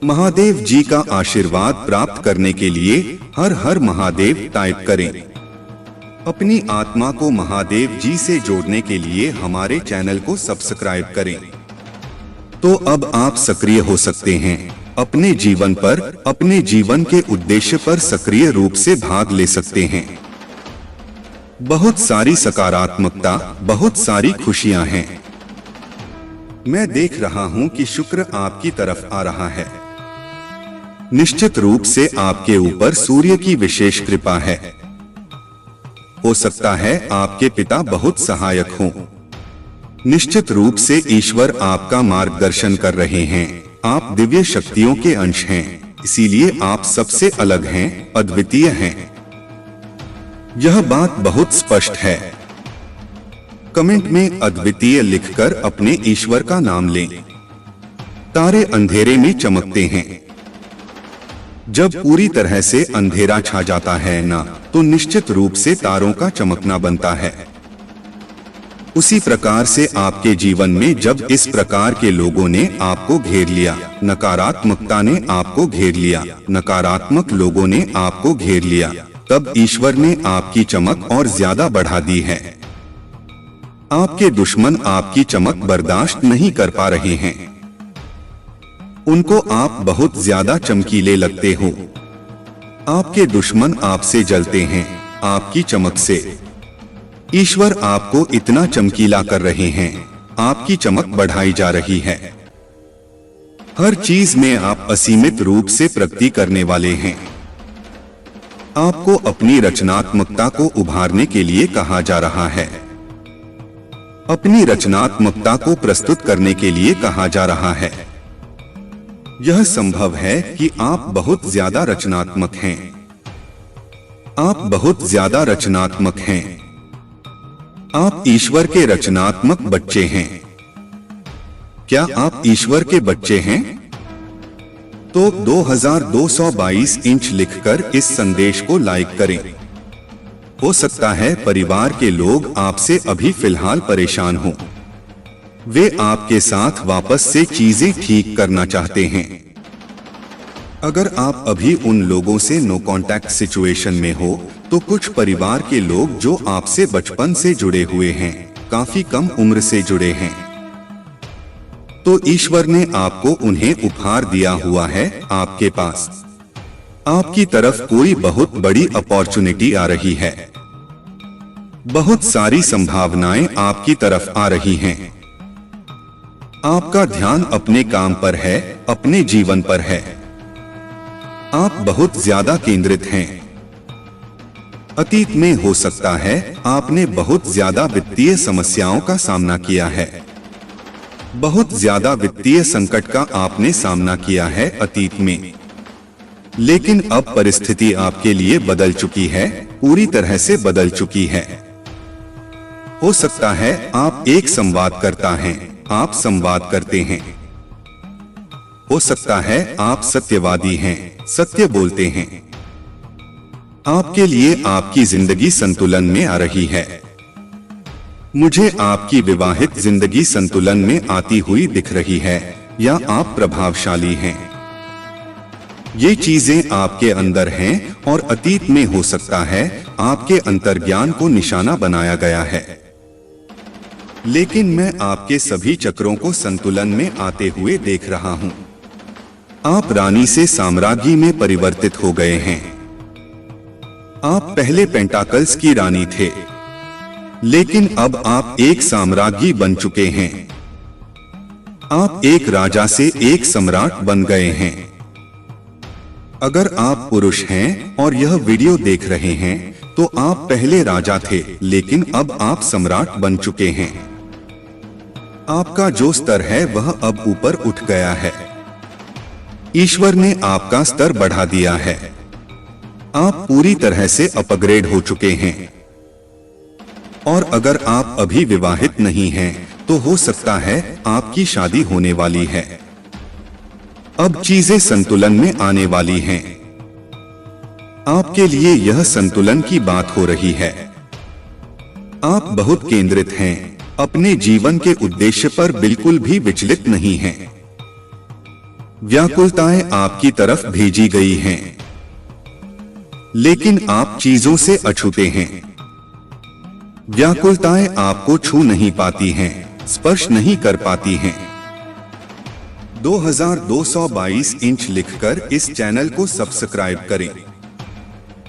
A: महादेव जी का आशीर्वाद प्राप्त करने के लिए हर हर महादेव टाइप करें। अपनी आत्मा को महादेव जी से जोड़ने के लिए हमारे चैनल को सब्सक्राइब करें। तो अब आप सक्रिय हो सकते हैं। अपने जीवन पर, अपने जीवन के उद्देश्य पर सक्रिय रूप से भाग ले सकते हैं। बहुत सारी सकारात्मकता, बहुत सारी खुशियां हैं। मैं देख रहा हूं कि शुक्र आपकी तरफ आ रहा है। निश्चित रूप से आपके ऊपर सूर्य की विशेष कृपा है। हो सकता है आपके पिता बहुत सहायक हों। निश्चित रूप से ईश्वर आपका मार्गदर्शन कर रहे हैं। आप दिव्य शक्तियों के अंश हैं, इसीलिए आप सबसे अलग हैं, अद्वितीय हैं। यह बात बहुत स्पष्ट है। कमेंट में अद्वितीय लिखकर अपने ईश्वर का नाम लें। तारे अंधेरे में चमकते हैं। जब पूरी तरह से अंधेरा छा जाता है ना, तो निश्चित रूप से तारों का चमकना बनता है। उसी प्रकार से आपके जीवन में जब इस प्रकार के लोगों ने आपको घेर लिया, नकारात्मकता ने आपको घेर लिया, नकारात्मक लोगों ने आपको घेर लिया, तब ईश्वर ने आपकी चमक और ज्यादा बढ़ा दी है। आपके दुश्मन आपकी चमक बर्दाश्त नहीं कर पा रहे हैं। उनको आप बहुत ज्यादा चमकीले लगते हो। आपके दुश्मन आपसे जलते हैं, आपकी चमक से। ईश्वर आपको इतना चमकीला कर रहे हैं, आपकी चमक बढ़ाई जा रही है। हर चीज में आप असीमित रूप से प्रगति करने वाले हैं। आपको अपनी रचनात्मकता को उभारने के लिए कहा जा रहा है। अपनी रचनात्मकता को प्रस्तुत करने के लिए कहा जा रहा है। यह संभव है कि आप बहुत ज्यादा रचनात्मक हैं। आप बहुत ज्यादा रचनात्मक हैं। आप ईश्वर के रचनात्मक बच्चे हैं। क्या आप ईश्वर के बच्चे हैं? तो 2222 इंच लिखकर इस संदेश को लाइक करें। हो सकता है परिवार के लोग आपसे अभी फिलहाल परेशान हों। वे आपके साथ वापस से चीजें ठीक करना चाहते हैं। अगर आप अभी उन लोगों से नो कांटेक्ट सिचुएशन में हो, तो कुछ परिवार के लोग जो आपसे बचपन से जुड़े हुए हैं, काफी कम उम्र से जुड़े हैं, तो ईश्वर ने आपको उन्हें उपहार दिया हुआ है। आपके पास आपकी तरफ कोई बहुत बड़ी अपॉर्चुनिटी आ रही है। बहुत सारी संभावनाएं आपकी तरफ आ रही हैं। आपका ध्यान अपने काम पर है, अपने जीवन पर है। आप बहुत ज्यादा केंद्रित हैं। अतीत में हो सकता है आपने बहुत ज्यादा वित्तीय समस्याओं का सामना किया है। बहुत ज्यादा वित्तीय संकट का आपने सामना किया है अतीत में। लेकिन अब परिस्थिति आपके लिए बदल चुकी है, पूरी तरह से बदल चुकी है। हो सकता है आप एक संवादकर्ता हैं, आप संवाद करते हैं। हो सकता है आप सत्यवादी हैं, सत्य बोलते हैं। आपके लिए आपकी जिंदगी संतुलन में आ रही है। मुझे आपकी विवाहित जिंदगी संतुलन में आती हुई दिख रही है, या आप प्रभावशाली हैं। ये चीजें आपके अंदर हैं और अतीत में हो सकता है आपके अंतर्ज्ञान को निशाना बनाया गया है। लेकिन मैं आपके सभी चक्रों को संतुलन में आते हुए देख रहा हूं। आप रानी से साम्राज्ञी में परिवर्तित हो गए हैं। आप पहले पेंटाकल्स की रानी थे, लेकिन अब आप एक साम्राज्ञी बन चुके हैं। आप एक राजा से एक सम्राट बन गए हैं। अगर आप पुरुष हैं और यह वीडियो देख रहे हैं, तो आप पहले राजा थे, लेकिन अब आप सम्राट बन चुके हैं। आपका जो स्तर है वह अब ऊपर उठ गया है। ईश्वर ने आपका स्तर बढ़ा दिया है। आप पूरी तरह से अपग्रेड हो चुके हैं। और अगर आप अभी विवाहित नहीं हैं, तो हो सकता है आपकी शादी होने वाली है। अब चीजें संतुलन में आने वाली हैं। आपके लिए यह संतुलन की बात हो रही है। आप बहुत केंद्रित हैं, अपने जीवन के उद्देश्य पर बिल्कुल भी विचलित नहीं हैं। व्याकुलताएं आपकी तरफ भेजी गई हैं, लेकिन आप चीजों से अछूते हैं। व्याकुलताएं आपको छू नहीं पाती हैं, स्पर्श नहीं कर पाती हैं। 2222 इंच लिखकर इस चैनल को सब्सक्राइब करें।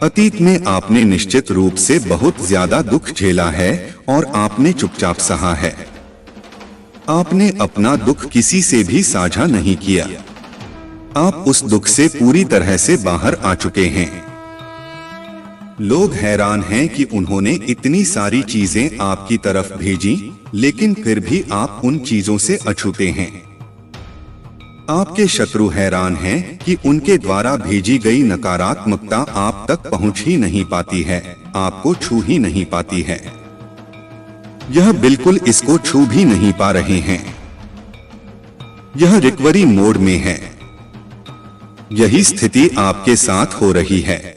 A: अतीत में आपने निश्चित रूप से बहुत ज्यादा दुख झेला है और आपने चुपचाप सहा है। आपने अपना दुख किसी से भी साझा नहीं किया। आप उस दुख से पूरी तरह से बाहर आ चुके हैं। लोग हैरान हैं कि उन्होंने इतनी सारी चीजें आपकी तरफ भेजी, लेकिन फिर भी आप उन चीजों से अछूते हैं। आपके शत्रु हैरान हैं कि उनके द्वारा भेजी गई नकारात्मकता आप तक पहुंच ही नहीं पाती है, आपको छू ही नहीं पाती है। यह बिल्कुल इसको छू भी नहीं पा रहे हैं। यह रिकवरी मोड में है। यही स्थिति आपके साथ हो रही है।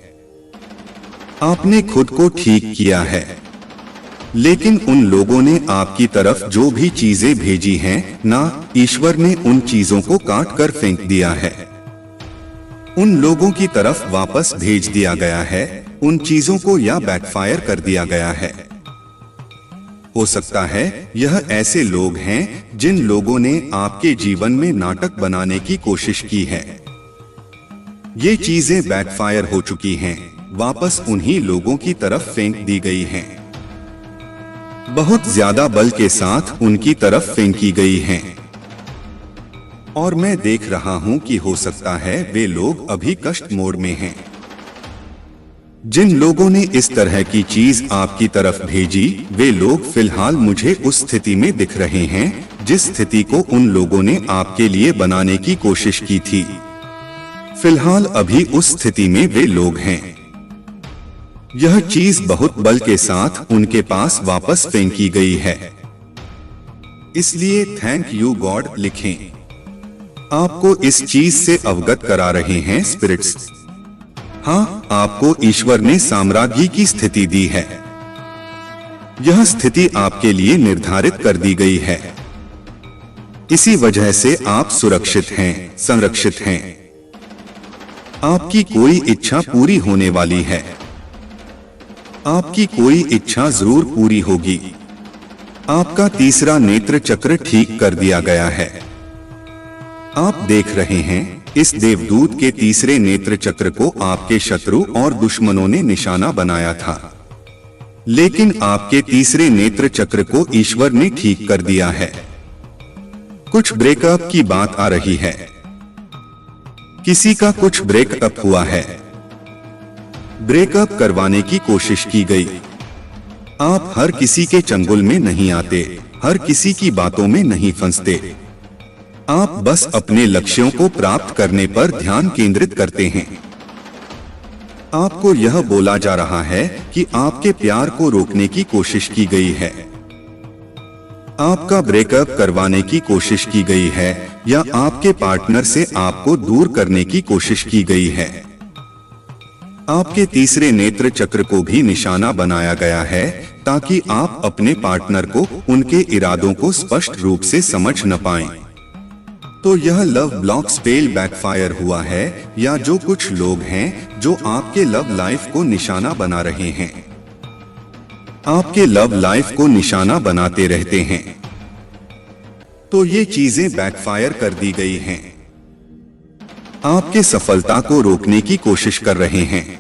A: आपने खुद को ठीक किया है, लेकिन उन लोगों ने आपकी तरफ जो भी चीजें भेजी हैं, ना ईश्वर ने उन चीजों को काट कर फेंक दिया है। उन लोगों की तरफ वापस भेज दिया गया है, उन चीजों को या बैकफायर कर दिया गया है। हो सकता है यह ऐसे लोग हैं जिन लोगों ने आपके जीवन में नाटक बनाने की कोशिश की है। ये चीजें बैकफायर हो चुकी हैं, वापस उन्हीं लोगों की तरफ फेंक दी गई हैं। बहुत ज्यादा बल के साथ उनकी तरफ फेंकी गई हैं। और मैं देख रहा हूं कि हो सकता है वे लोग अभी कष्ट मोड में हैं। जिन लोगों ने इस तरह की चीज आपकी तरफ भेजी, वे लोग फिलहाल मुझे उस स्थिति में दिख रहे हैं जिस स्थिति को उन लोगों ने आपके लिए बनाने की कोशिश की थी। फिलहाल अभी उस स्थिति में वे लोग हैं। यह चीज बहुत बल के साथ उनके पास वापस फेंकी गई है। इसलिए थैंक यू गॉड लिखें। आपको इस चीज से अवगत करा रहे हैं स्पिरिट्स। हाँ, आपको ईश्वर ने साम्राज्य की स्थिति दी है। यह स्थिति आपके लिए निर्धारित कर दी गई है। इसी वजह से आप सुरक्षित हैं, संरक्षित हैं। आपकी कोई इच्छा पूरी होने वाली है। आपकी कोई इच्छा जरूर पूरी होगी। आपका तीसरा नेत्र चक्र ठीक कर दिया गया है। आप देख रहे हैं, इस देवदूत के तीसरे नेत्र चक्र को आपके शत्रु और दुश्मनों ने निशाना बनाया था, लेकिन आपके तीसरे नेत्र चक्र को ईश्वर ने ठीक कर दिया है। कुछ ब्रेकअप की बात आ रही है। किसी का कुछ ब्रेकअप हुआ है। ब्रेकअप करवाने की कोशिश की गई। आप हर किसी के चंगुल में नहीं आते, हर किसी की बातों में नहीं फंसते। आप बस अपने लक्ष्यों को प्राप्त करने पर ध्यान केंद्रित करते हैं। आपको यह बोला जा रहा है कि आपके प्यार को रोकने की कोशिश की गई है। आपका ब्रेकअप करवाने की कोशिश की गई है या आपके पार्टनर से आपको दूर करने की कोशिश की गई है। आपके तीसरे नेत्र चक्र को भी निशाना बनाया गया है ताकि आप अपने पार्टनर को उनके इरादों को स्पष्ट रूप से समझ न पाएं। तो यह लव ब्लॉक स्पेल बैकफायर हुआ है, या जो कुछ लोग हैं जो आपके लव लाइफ को निशाना बना रहे हैं, आपके लव लाइफ को निशाना बनाते रहते हैं। तो ये चीजें बैकफायर कर दी गई हैं। आपके सफलता को रोकने की कोशिश कर रहे हैं।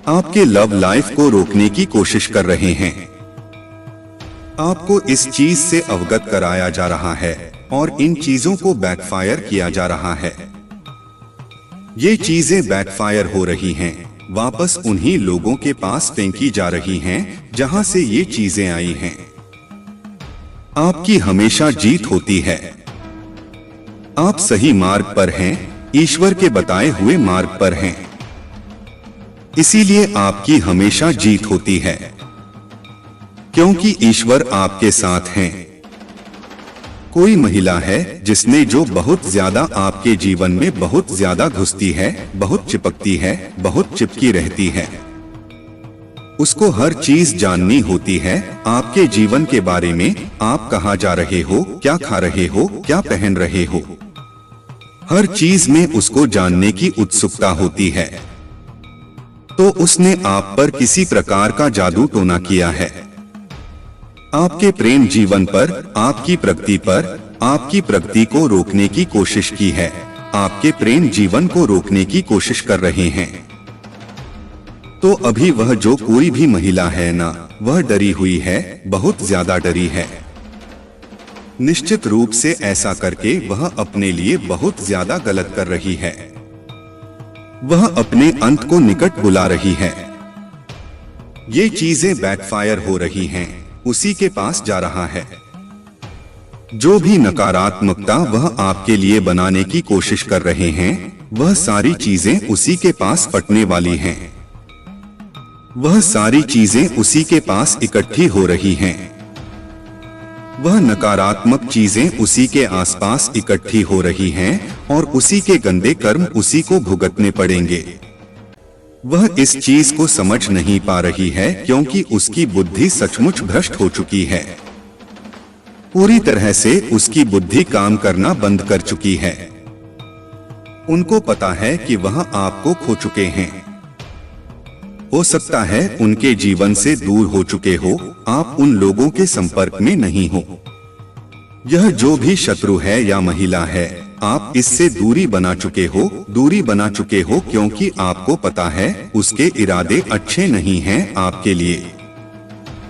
A: आपके लव लाइफ को रोकने की कोशिश कर रहे हैं। आपको इस चीज से अवगत कराया जा रहा है और इन चीजों को बैकफायर किया जा रहा है। ये चीजें बैकफायर हो रही हैं, वापस उन्हीं लोगों के पास फेंकी जा रही हैं जहां से ये चीजें आई हैं। आपकी हमेशा जीत होती है। आप सही मार्ग पर हैं, ईश्वर के बताए हुए मार्ग पर हैं। इसीलिए आपकी हमेशा जीत होती है, क्योंकि ईश्वर आपके साथ हैं। कोई महिला है जिसने जो बहुत ज्यादा आपके जीवन में बहुत ज्यादा घुसती है, बहुत चिपकती है, बहुत चिपकी रहती है। उसको हर चीज जाननी होती है आपके जीवन के बारे में। आप कहाँ जा रहे हो, क्या खा रहे हो, क्या पहन रहे हो, हर चीज में उसको जानने की उत्सुकता होती है। तो उसने आप पर किसी प्रकार का जादू टोना किया है। आपके प्रेम जीवन पर, आपकी प्रगति पर, आपकी प्रगति को रोकने की कोशिश की है। आपके प्रेम जीवन को रोकने की कोशिश कर रहे हैं। तो अभी वह जो कोई भी महिला है ना, वह डरी हुई है, बहुत ज्यादा डरी है। निश्चित रूप से ऐसा करके वह अपने लिए बहुत ज्यादा गलत कर रही है। वह अपने अंत को निकट बुला रही है। ये चीजें बैकफायर हो रही हैं, उसी के पास जा रहा है। जो भी नकारात्मकता वह आपके लिए बनाने की कोशिश कर रहे हैं, वह सारी चीजें उसी के पास फटने वाली हैं। वह सारी चीजें उसी के पास इकट्ठी हो रही हैं। वह नकारात्मक चीजें उसी के आसपास इकट्ठी हो रही हैं और उसी के गंदे कर्म उसी को भुगतने पड़ेंगे। वह इस चीज को समझ नहीं पा रही है, क्योंकि उसकी बुद्धि सचमुच भ्रष्ट हो चुकी है। पूरी तरह से उसकी बुद्धि काम करना बंद कर चुकी है। उनको पता है कि वह आपको खो चुके हैं। हो सकता है उनके जीवन से दूर हो चुके हो, आप उन लोगों के संपर्क में नहीं हो। यह जो भी शत्रु है या महिला है, आप इससे दूरी बना चुके हो, क्योंकि आपको पता है उसके इरादे अच्छे नहीं हैं आपके लिए।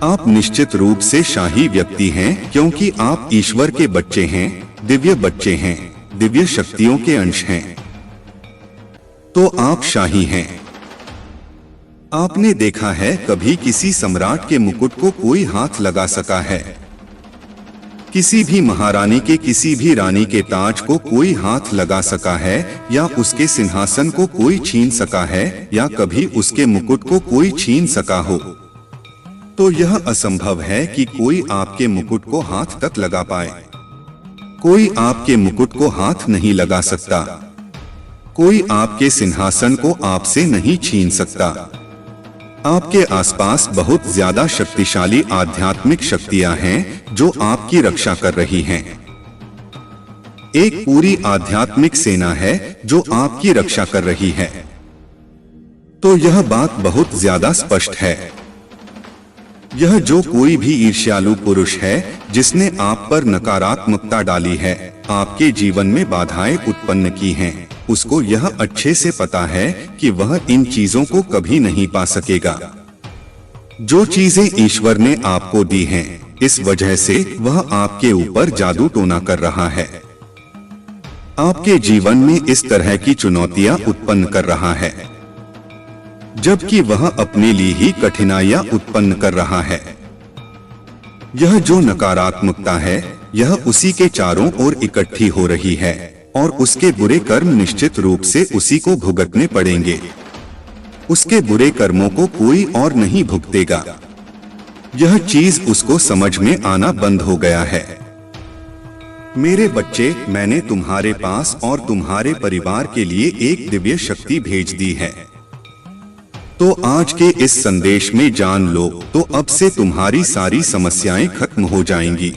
A: आप निश्चित रूप से शाही व्यक्ति हैं, क्योंकि आप ईश्वर के बच्चे हैं, दिव्य बच्चे हैं, दिव्य शक्तियों के अंश हैं। तो आप शाही हैं। आपने देखा है कभी किसी सम्राट के मुकुट को कोई हाथ लगा सका है? किसी भी महारानी के, किसी भी रानी के ताज को कोई हाथ लगा सका है, या उसके सिंहासन को कोई छीन सका है, या कभी उसके मुकुट को कोई छीन सका हो? तो यह असंभव है कि कोई आपके मुकुट को हाथ तक लगा पाए। कोई आपके मुकुट को हाथ नहीं लगा सकता। कोई आपके सिंहासन को आपसे नहीं छीन सकता। आपके आसपास बहुत ज्यादा शक्तिशाली आध्यात्मिक शक्तियां हैं जो आपकी रक्षा कर रही हैं। एक पूरी आध्यात्मिक सेना है जो आपकी रक्षा कर रही है। तो यह बात बहुत ज्यादा स्पष्ट है। यह जो कोई भी ईर्ष्यालु पुरुष है जिसने आप पर नकारात्मकता डाली है, आपके जीवन में बाधाएं उत्पन्न की हैं, उसको यह अच्छे से पता है कि वह इन चीजों को कभी नहीं पा सकेगा। जो चीजें ईश्वर ने आपको दी हैं, इस वजह से वह आपके ऊपर जादू टोना कर रहा है। आपके जीवन में इस तरह की चुनौतियां उत्पन्न कर रहा है, जबकि वह अपने लिए ही कठिनाइयां उत्पन्न कर रहा है। यह जो नकारात्मकता है, यह उसी के चारों ओर इकट्ठी हो रही है और उसके बुरे कर्म निश्चित रूप से उसी को भुगतने पड़ेंगे। उसके बुरे कर्मों को कोई और नहीं भुगतेगा। यह चीज उसको समझ में आना बंद हो गया है। मेरे बच्चे, मैंने तुम्हारे पास और तुम्हारे परिवार के लिए एक दिव्य शक्ति भेज दी है। तो आज के इस संदेश में जान लो, तो अब से तुम्हारी सारी समस्याएं खत्म हो जाएंगी।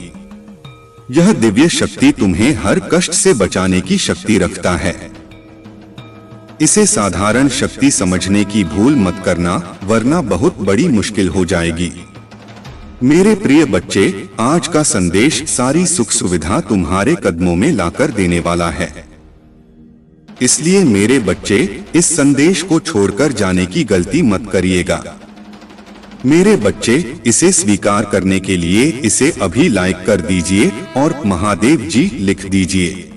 A: यह दिव्य शक्ति तुम्हें हर कष्ट से बचाने की शक्ति रखता है। इसे साधारण शक्ति समझने की भूल मत करना, वरना बहुत बड़ी मुश्किल हो जाएगी। मेरे प्रिय बच्चे, आज का संदेश सारी सुख सुविधा तुम्हारे कदमों में लाकर देने वाला है। इसलिए मेरे बच्चे, इस संदेश को छोड़कर जाने की गलती मत करिएगा। मेरे बच्चे, इसे स्वीकार करने के लिए इसे अभी लाइक कर दीजिए और महादेव जी लिख दीजिए।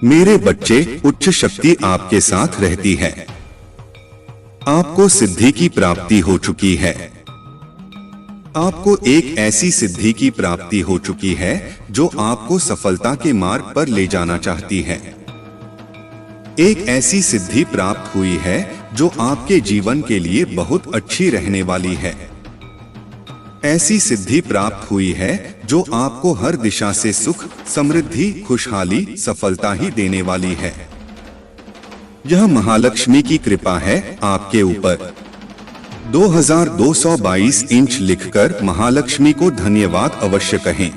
A: मेरे बच्चे, उच्च शक्ति आपके साथ रहती है। आपको सिद्धि की प्राप्ति हो चुकी है। आपको एक ऐसी सिद्धि की प्राप्ति हो चुकी है जो आपको सफलता के मार्ग पर ले जाना चाहती है। एक ऐसी सिद्धि प्राप्त हुई है जो आपके जीवन के लिए बहुत अच्छी रहने वाली है। ऐसी सिद्धि प्राप्त हुई है जो आपको हर दिशा से सुख, समृद्धि, खुशहाली, सफलता ही देने वाली है। यह महालक्ष्मी की कृपा है आपके ऊपर। 2222 इंच लिखकर महालक्ष्मी को धन्यवाद अवश्य कहें।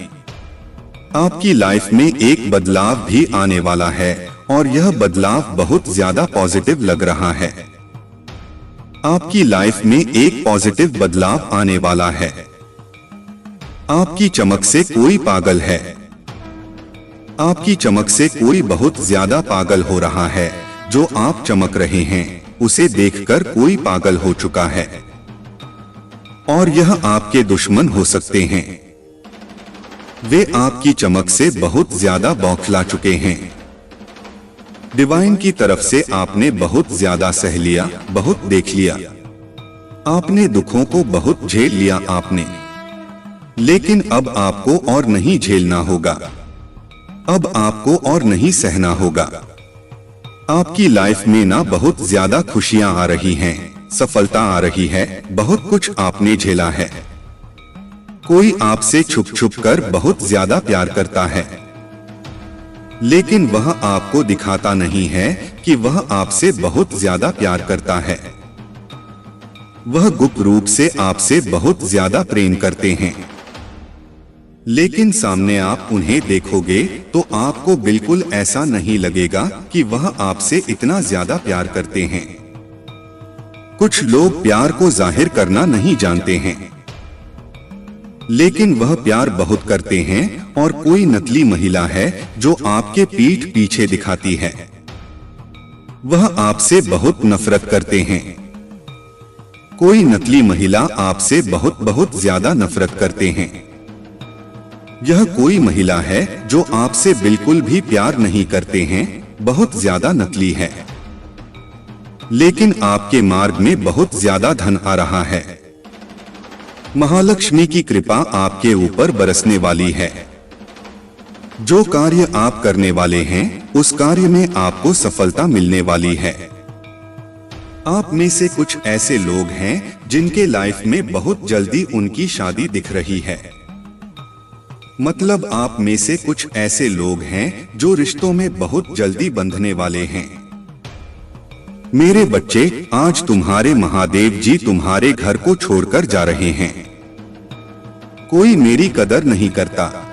A: आपकी लाइफ में एक बदलाव भी आने वाला है और यह बदलाव बहुत ज्यादा पॉजिटिव लग रहा है। आपकी लाइफ में एक पॉजिटिव बदलाव आने वाला है। आपकी चमक से कोई पागल है। आपकी चमक से कोई बहुत ज्यादा पागल हो रहा है। जो आप चमक रहे हैं उसे देखकर कोई पागल हो चुका है और यह आपके दुश्मन हो सकते हैं। वे आपकी चमक से बहुत ज्यादा बौखला चुके हैं। डिवाइन की तरफ से आपने बहुत ज्यादा सह लिया, बहुत देख लिया। आपने दुखों को बहुत झेल लिया आपने, लेकिन अब आपको और नहीं झेलना होगा। अब आपको और नहीं सहना होगा। आपकी लाइफ में ना बहुत ज्यादा खुशियां आ रही हैं, सफलता आ रही है, बहुत कुछ आपने झेला है। कोई आपसे छुप छुप कर बहुत ज्यादा प्यार करता है, लेकिन वह आपको दिखाता नहीं है कि वह आपसे बहुत ज्यादा प्यार करता है। वह गुप्त रूप से आपसे बहुत ज्यादा प्रेम करते हैं, लेकिन सामने आप उन्हें देखोगे तो आपको बिल्कुल ऐसा नहीं लगेगा कि वह आपसे इतना ज्यादा प्यार करते हैं। कुछ लोग प्यार को जाहिर करना नहीं जानते हैं, लेकिन वह प्यार बहुत करते हैं। और कोई नकली महिला है जो आपके पीठ पीछे दिखाती है, वह आपसे बहुत नफरत करते हैं। कोई नकली महिला आपसे बहुत बहुत ज्यादा नफरत करते हैं। यह कोई महिला है जो आपसे बिल्कुल भी प्यार नहीं करते हैं, बहुत ज्यादा नकली है। लेकिन आपके मार्ग में बहुत ज्यादा धन आ रहा है। महालक्ष्मी की कृपा आपके ऊपर बरसने वाली है। जो कार्य आप करने वाले हैं उस कार्य में आपको सफलता मिलने वाली है। आप में से कुछ ऐसे लोग हैं जिनके लाइफ में बहुत जल्दी उनकी शादी दिख रही है। मतलब आप में से कुछ ऐसे लोग हैं जो रिश्तों में बहुत जल्दी बंधने वाले हैं। मेरे बच्चे, आज तुम्हारे महादेव जी तुम्हारे घर को छोड़कर जा रहे हैं। कोई मेरी कदर नहीं करता।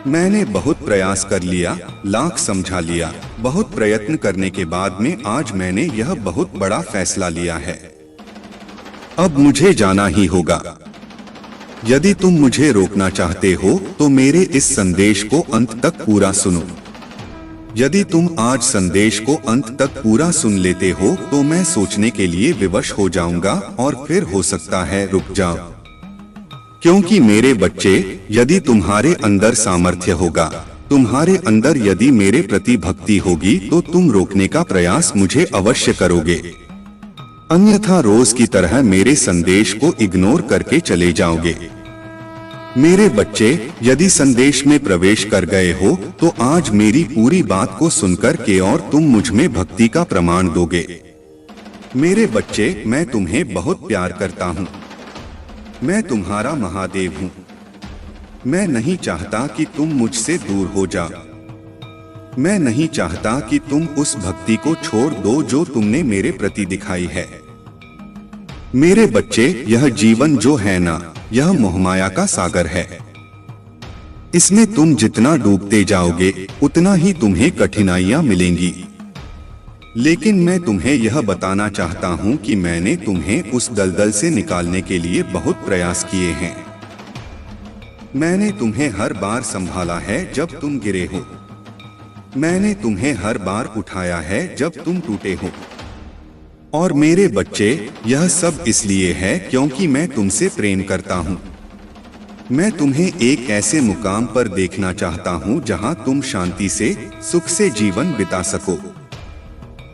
A: मैंने बहुत प्रयास कर लिया, लाख समझा लिया। बहुत प्रयत्न करने के बाद में आज मैंने यह बहुत बड़ा फैसला लिया है। अब मुझे जाना ही होगा। यदि तुम मुझे रोकना चाहते हो तो मेरे इस संदेश को अंत तक पूरा सुनो। यदि तुम आज संदेश को अंत तक पूरा सुन लेते हो तो मैं सोचने के लिए विवश हो जाऊंगा और फिर हो सकता है रुक जाओ। क्योंकि मेरे बच्चे, यदि तुम्हारे अंदर सामर्थ्य होगा, तुम्हारे अंदर यदि मेरे प्रति भक्ति होगी तो तुम रोकने का प्रयास मुझे अवश्य करोगे। अन्यथा रोज की तरह मेरे संदेश को इग्नोर करके चले जाओगे। मेरे बच्चे, यदि संदेश में प्रवेश कर गए हो तो आज मेरी पूरी बात को सुनकर के और तुम मुझ में भक्ति का प्रमाण दोगे। मेरे बच्चे, मैं तुम्हें बहुत प्यार करता हूँ। मैं तुम्हारा महादेव हूँ। मैं नहीं चाहता कि तुम मुझसे दूर हो जाओ। मैं नहीं चाहता कि तुम उस भक्ति को छोड़ दो जो तुमने मेरे प्रति दिखाई है। मेरे बच्चे, यह जीवन जो है ना, यह मोहमाया का सागर है। इसमें तुम जितना डूबते जाओगे उतना ही तुम्हें कठिनाइयां मिलेंगी। लेकिन मैं तुम्हें यह बताना चाहता हूं कि मैंने तुम्हें उस दलदल से निकालने के लिए बहुत प्रयास किए हैं। मैंने तुम्हें हर बार संभाला है जब तुम गिरे हो। मैंने तुम्हें हर बार उठाया है जब तुम टूटे हो। और मेरे बच्चे, यह सब इसलिए है क्योंकि मैं तुमसे प्रेम करता हूँ। मैं तुम्हें एक ऐसे मुकाम पर देखना चाहता हूँ जहाँ तुम शांति से, सुख से जीवन बिता सको।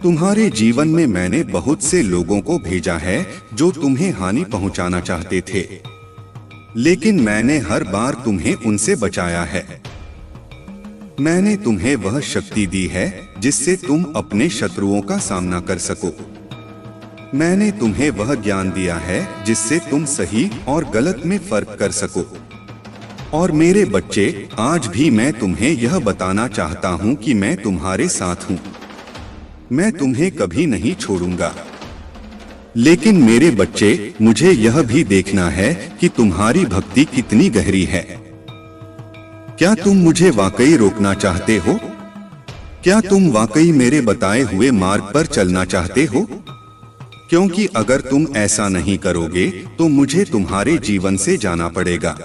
A: तुम्हारे जीवन में मैंने बहुत से लोगों को भेजा है जो तुम्हें हानि पहुँचाना चाहते थे। लेकिन मैंने हर बार तुम्हें उनसे बचाया है। मैंने तुम्हें वह शक्ति दी है जिससे तुम अपने शत्रुओं का सामना कर सको। मैंने तुम्हें वह ज्ञान दिया है जिससे तुम सही और गलत में फर्क कर सको। और मेरे बच्चे, आज भी मैं तुम्हें यह बताना चाहता हूँ कि मैं तुम्हारे साथ हूँ। मैं तुम्हें कभी नहीं छोड़ूंगा। लेकिन मेरे बच्चे, मुझे यह भी देखना है कि तुम्हारी भक्ति कितनी गहरी है। क्या तुम मुझे वाकई रोकना चाहते हो? क्या तुम वाकई मेरे बताए हुए मार्ग पर चलना चाहते हो? क्योंकि अगर तुम ऐसा नहीं करोगे तो मुझे तुम्हारे जीवन से जाना पड़ेगा।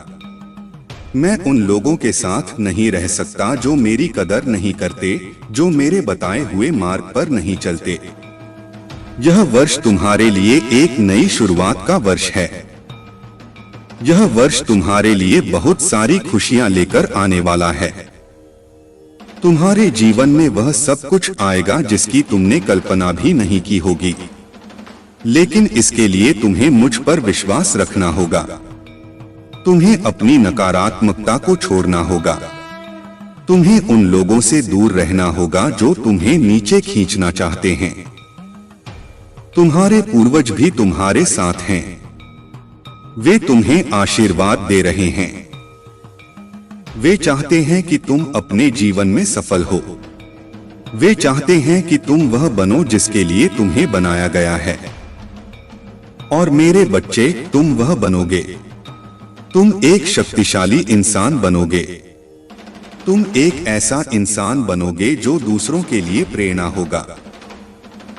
A: मैं उन लोगों के साथ नहीं रह सकता जो मेरी कदर नहीं करते, जो मेरे बताए हुए मार्ग पर नहीं चलते। यह वर्ष तुम्हारे लिए एक नई शुरुआत का वर्ष है। यह वर्ष तुम्हारे लिए बहुत सारी खुशियां लेकर आने वाला है। तुम्हारे जीवन में वह सब कुछ आएगा जिसकी तुमने कल्पना भी नहीं की होगी। लेकिन इसके लिए तुम्हें मुझ पर विश्वास रखना होगा। तुम्हें अपनी नकारात्मकता को छोड़ना होगा। तुम्हें उन लोगों से दूर रहना होगा जो तुम्हें नीचे खींचना चाहते हैं। तुम्हारे पूर्वज भी तुम्हारे साथ हैं। वे तुम्हें आशीर्वाद दे रहे हैं। वे चाहते हैं कि तुम अपने जीवन में सफल हो। वे चाहते हैं कि तुम वह बनो जिसके लिए तुम्हें बनाया गया है। और मेरे बच्चे, तुम वह बनोगे। तुम एक शक्तिशाली इंसान बनोगे। तुम एक ऐसा इंसान बनोगे जो दूसरों के लिए प्रेरणा होगा।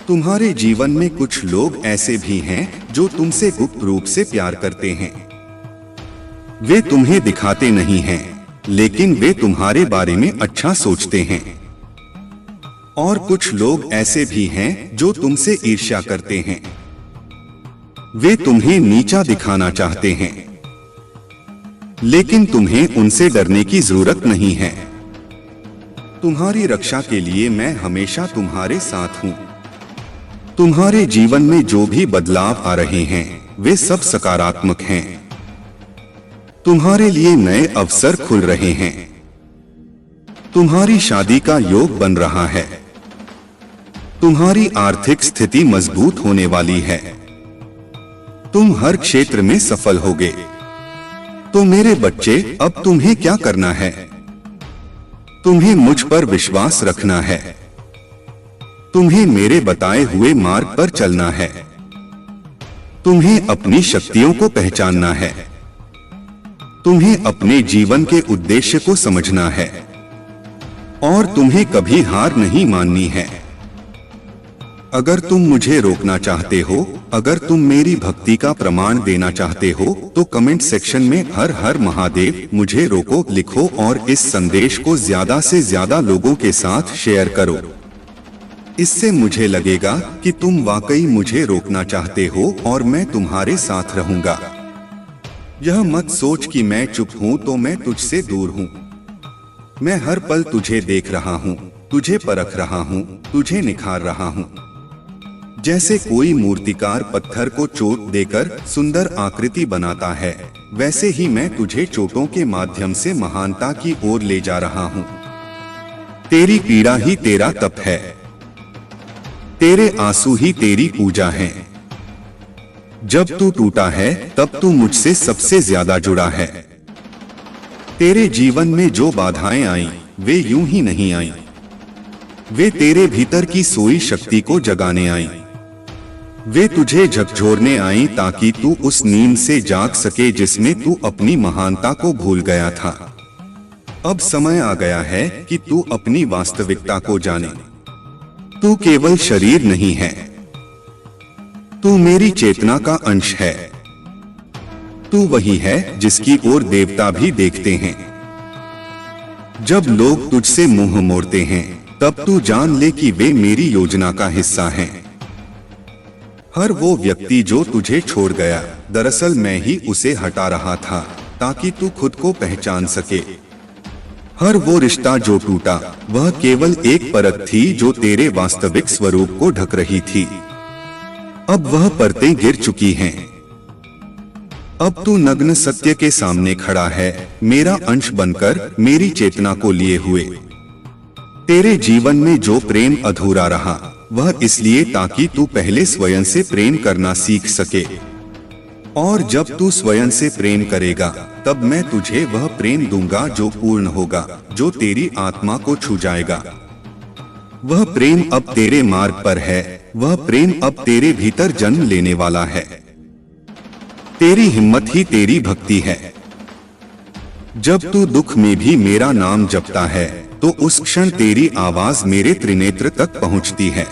A: तुम्हारे जीवन में कुछ लोग ऐसे भी हैं जो तुमसे गुप्त रूप से प्यार करते हैं। वे तुम्हें दिखाते नहीं हैं, लेकिन वे तुम्हारे बारे में अच्छा सोचते हैं। और कुछ लोग ऐसे भी हैं जो तुमसे ईर्ष्या करते हैं। वे तुम्हें नीचा दिखाना चाहते हैं, लेकिन तुम्हें उनसे डरने की जरूरत नहीं है। तुम्हारी रक्षा के लिए मैं हमेशा तुम्हारे साथ हूं। तुम्हारे जीवन में जो भी बदलाव आ रहे हैं वे सब सकारात्मक हैं। तुम्हारे लिए नए अवसर खुल रहे हैं। तुम्हारी शादी का योग बन रहा है। तुम्हारी आर्थिक स्थिति मजबूत होने वाली है। तुम हर क्षेत्र में सफल होगे। तो मेरे बच्चे, अब तुम्हें क्या करना है? तुम्हें मुझ पर विश्वास रखना है। तुम्हें मेरे बताए हुए मार्ग पर चलना है। तुम्हें अपनी शक्तियों को पहचानना है। तुम्हें अपने जीवन के उद्देश्य को समझना है। और तुम्हें कभी हार नहीं माननी है। अगर तुम मुझे रोकना चाहते हो, अगर तुम मेरी भक्ति का प्रमाण देना चाहते हो, तो कमेंट सेक्शन में हर हर महादेव मुझे रोको लिखो और इस संदेश को ज्यादा से ज्यादा लोगों के साथ शेयर करो। इससे मुझे लगेगा कि तुम वाकई मुझे रोकना चाहते हो और मैं तुम्हारे साथ रहूंगा। यह मत सोच कि मैं चुप हूं तो मैं तुझसे दूर हूं। मैं हर पल तुझे देख रहा हूं, तुझे परख रहा हूं, तुझे निखार रहा हूं। जैसे कोई मूर्तिकार पत्थर को चोट देकर सुंदर आकृति बनाता है, वैसे ही मैं तुझे चोटों के माध्यम से महानता की ओर ले जा रहा हूं। तेरी पीड़ा ही तेरा तप है। तेरे आंसू ही तेरी पूजा है। जब तू टूटा है तब तू मुझसे सबसे ज्यादा जुड़ा है। तेरे जीवन में जो बाधाएं आईं, वे यूं ही नहीं आईं। वे तेरे भीतर की सोई शक्ति को जगाने आईं। वे तुझे झकझोरने आईं ताकि तू उस नींद से जाग सके जिसमें तू अपनी महानता को भूल गया था। अब समय आ गया है कि तू अपनी वास्तविकता को जाने। तू केवल शरीर नहीं है, तू मेरी चेतना का अंश है। तू वही है जिसकी ओर देवता भी देखते हैं। जब लोग तुझसे मुंह मोड़ते हैं, तब तू जान ले कि वे मेरी योजना का हिस्सा हैं। हर वो व्यक्ति जो तुझे छोड़ गया, दरअसल मैं ही उसे हटा रहा था ताकि तू खुद को पहचान सके। हर वो रिश्ता जो टूटा, वह केवल एक परत थी जो तेरे वास्तविक स्वरूप को ढक रही थी। अब वह परतें गिर चुकी हैं। अब तू नग्न सत्य के सामने खड़ा है, मेरा अंश बनकर, मेरी चेतना को लिए हुए। तेरे जीवन में जो प्रेम अधूरा रहा, वह इसलिए ताकि तू पहले स्वयं से प्रेम करना सीख सके। और जब तू स्वयं से प्रेम करेगा, तब मैं तुझे वह प्रेम दूंगा जो पूर्ण होगा, जो तेरी आत्मा को छू जाएगा। वह प्रेम अब तेरे मार्ग पर है, वह प्रेम अब तेरे भीतर जन्म लेने वाला है। तेरी हिम्मत ही तेरी भक्ति है। जब तू दुख में भी मेरा नाम जपता है, तो उस क्षण तेरी आवाज मेरे त्रिनेत्र तक पहुंचती है।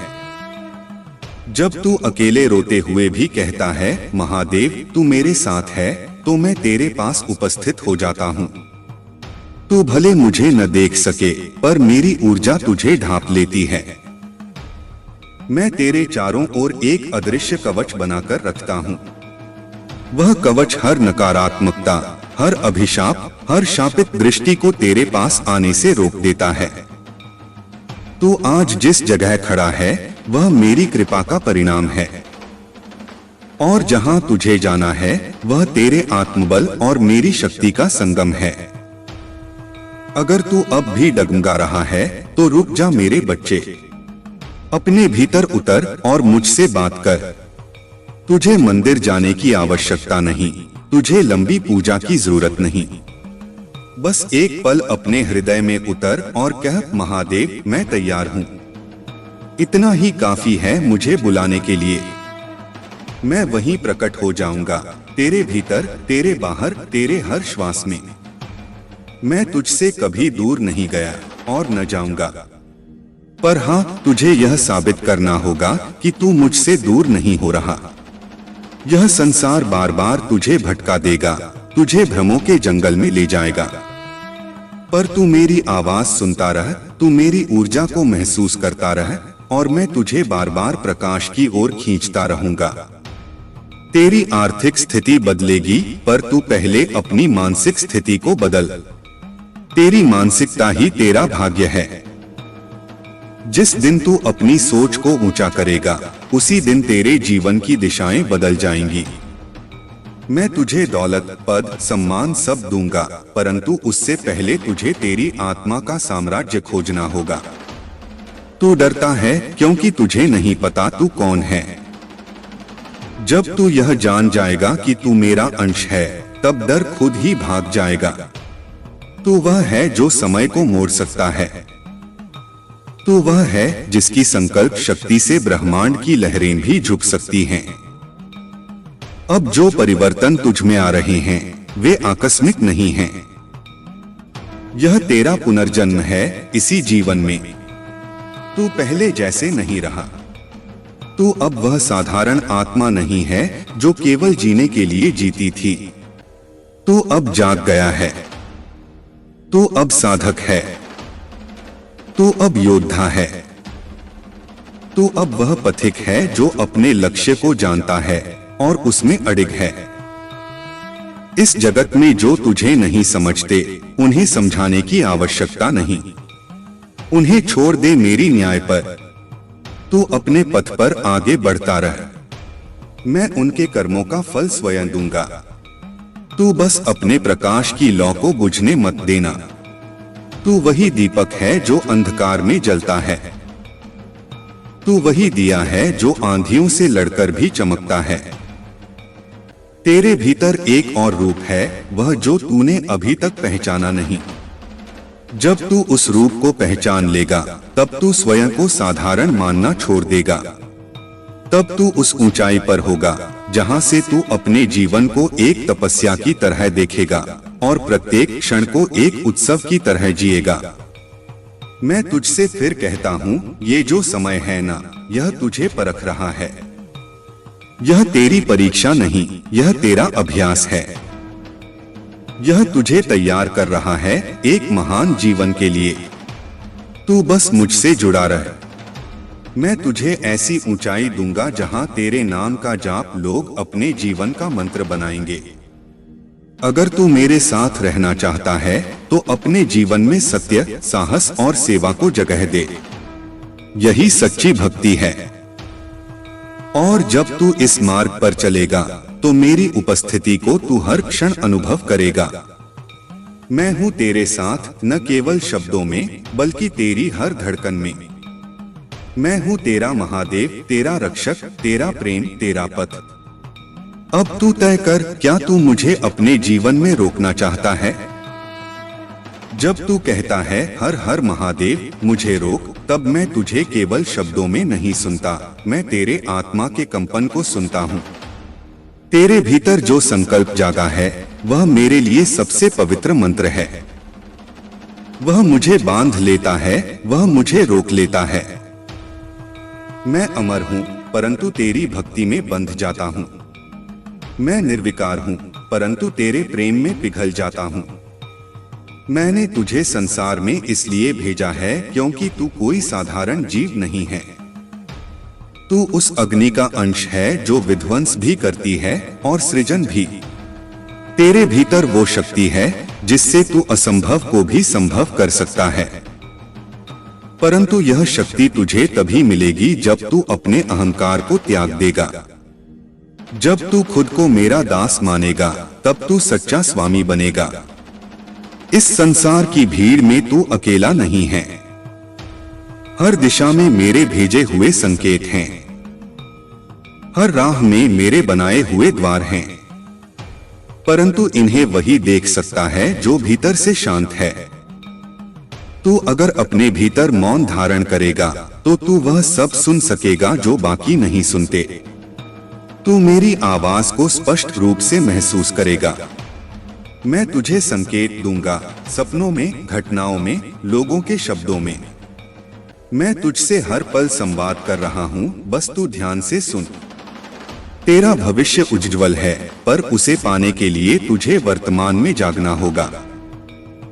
A: जब तू अकेले रोते हुए भी कहता है, महादेव तू मेरे साथ है, तो मैं तेरे पास उपस्थित हो जाता हूँ। तू भले मुझे न देख सके, पर मेरी ऊर्जा तुझे ढांप लेती है। मैं तेरे चारों ओर एक अदृश्य कवच बनाकर रखता हूँ। वह कवच हर नकारात्मकता, हर अभिशाप, हर शापित दृष्टि को तेरे पास आने से रोक देता है। तू आज जिस जगह खड़ा है, वह मेरी कृपा का परिणाम है। और जहां तुझे जाना है, वह तेरे आत्मबल और मेरी शक्ति का संगम है। अगर तू अब भी डगमगा रहा है, तो रुक जा मेरे बच्चे। अपने भीतर उतर और मुझसे बात कर। तुझे मंदिर जाने की आवश्यकता नहीं, तुझे लंबी पूजा की जरूरत नहीं। बस एक पल अपने हृदय में उतर और कह, महादेव मैं तैयार हूँ। इतना ही काफी है मुझे बुलाने के लिए। मैं वहीं प्रकट हो जाऊंगा, तेरे भीतर, तेरे बाहर, तेरे हर श्वास में। मैं तुझसे कभी दूर नहीं गया और न जाऊंगा। पर हाँ, तुझे यह साबित करना होगा कि तू मुझसे दूर नहीं हो रहा। यह संसार बार बार तुझे भटका देगा, तुझे भ्रमों के जंगल में ले जाएगा। पर तू मेरी आवाज सुनता रह, तू मेरी ऊर्जा को महसूस करता रह, और मैं तुझे बार बार प्रकाश की ओर खींचता रहूंगा। तेरी आर्थिक स्थिति बदलेगी, पर तू पहले अपनी मानसिक स्थिति को बदल। तेरी मानसिकता ही तेरा भाग्य है। जिस दिन तू अपनी सोच को ऊंचा करेगा, उसी दिन तेरे जीवन की दिशाएं बदल जाएंगी। मैं तुझे दौलत, पद, सम्मान सब दूंगा, परंतु उससे पहले तुझे तेरी आत्मा का साम्राज्य खोजना होगा। तू डरता है क्योंकि तुझे नहीं पता तू कौन है। जब तू यह जान जाएगा कि तू मेरा अंश है, तब डर खुद ही भाग जाएगा। तू वह है जो समय को मोड़ सकता है। तू वह है जिसकी संकल्प शक्ति से ब्रह्मांड की लहरें भी झुक सकती हैं। अब जो परिवर्तन तुझ में आ रहे हैं, वे आकस्मिक नहीं हैं। यह तेरा पुनर्जन्म है इसी जीवन में। तू पहले जैसे नहीं रहा। तू अब वह साधारण आत्मा नहीं है जो केवल जीने के लिए जीती थी। तू अब जाग गया है। तू अब साधक है। तू अब योद्धा है। तू अब वह पथिक है जो अपने लक्ष्य को जानता है और उसमें अडिग है। इस जगत में जो तुझे नहीं समझते, उन्हें समझाने की आवश्यकता नहीं। उन्हें छोड़ दे मेरी न्याय पर। तू अपने पथ पर आगे बढ़ता रह। मैं उनके कर्मों का फल स्वयं दूंगा। तू बस अपने प्रकाश की लौ को बुझने मत देना। तू वही दीपक है जो अंधकार में जलता है। तू वही दिया है जो आंधियों से लड़कर भी चमकता है। तेरे भीतर एक और रूप है, वह जो तूने अभी तक पहचाना नहीं। जब तू उस रूप को पहचान लेगा, तब तू स्वयं को साधारण मानना छोड़ देगा। तब तू उस ऊंचाई पर होगा जहां से तू अपने जीवन को एक तपस्या की तरह देखेगा और प्रत्येक क्षण को एक उत्सव की तरह जिएगा। मैं तुझसे फिर कहता हूँ, ये जो समय है ना, यह तुझे परख रहा है। यह तेरी परीक्षा नहीं, यह तेरा अभ्यास है। यह तुझे तैयार कर रहा है एक महान जीवन के लिए। तू बस मुझसे जुड़ा रह। मैं तुझे ऐसी ऊंचाई दूंगा जहां तेरे नाम का जाप लोग अपने जीवन का मंत्र बनाएंगे। अगर तू मेरे साथ रहना चाहता है, तो अपने जीवन में सत्य, साहस और सेवा को जगह दे। यही सच्ची भक्ति है। और जब तू इस मार्ग पर चलेगा, तो मेरी उपस्थिति को तू हर क्षण अनुभव करेगा। मैं हूँ तेरे साथ न केवल शब्दों में बल्कि तेरी हर धड़कन में। मैं हूँ तेरा महादेव, तेरा रक्षक, तेरा प्रेम, तेरा पथ। अब तू तय कर, क्या तू मुझे अपने जीवन में रोकना चाहता है? जब तू कहता है हर हर महादेव मुझे रोक, तब मैं तुझे केवल शब्दों में नहीं सुनता, मैं तेरे आत्मा के कंपन को सुनता हूँ। तेरे भीतर जो संकल्प जागा है वह मेरे लिए सबसे पवित्र मंत्र है। वह मुझे बांध लेता है, वह मुझे रोक लेता है। मैं अमर हूँ परंतु तेरी भक्ति में बंध जाता हूँ। मैं निर्विकार हूँ परंतु तेरे प्रेम में पिघल जाता हूँ। मैंने तुझे संसार में इसलिए भेजा है क्योंकि तू कोई साधारण जीव नहीं है। तू उस अग्नि का अंश है जो विध्वंस भी करती है और सृजन भी। तेरे भीतर वो शक्ति है जिससे तू असंभव को भी संभव कर सकता है। परंतु यह शक्ति तुझे तभी मिलेगी जब तू अपने अहंकार को त्याग देगा। जब तू खुद को मेरा दास मानेगा तब तू सच्चा स्वामी बनेगा। इस संसार की भीड़ में तू अकेला नहीं है। हर दिशा में मेरे भेजे हुए संकेत हैं। हर राह में मेरे बनाए हुए द्वार हैं। परंतु इन्हें वही देख सकता है जो भीतर से शांत है। तू अगर अपने भीतर मौन धारण करेगा तो तू वह सब सुन सकेगा जो बाकी नहीं सुनते। तू मेरी आवाज को स्पष्ट रूप से महसूस करेगा। मैं तुझे संकेत दूंगा, सपनों में, घटनाओं में, लोगों के शब्दों में। मैं तुझसे हर पल संवाद कर रहा हूँ, बस तू ध्यान से सुन। तेरा भविष्य उज्ज्वल है, पर उसे पाने के लिए तुझे वर्तमान में जागना होगा।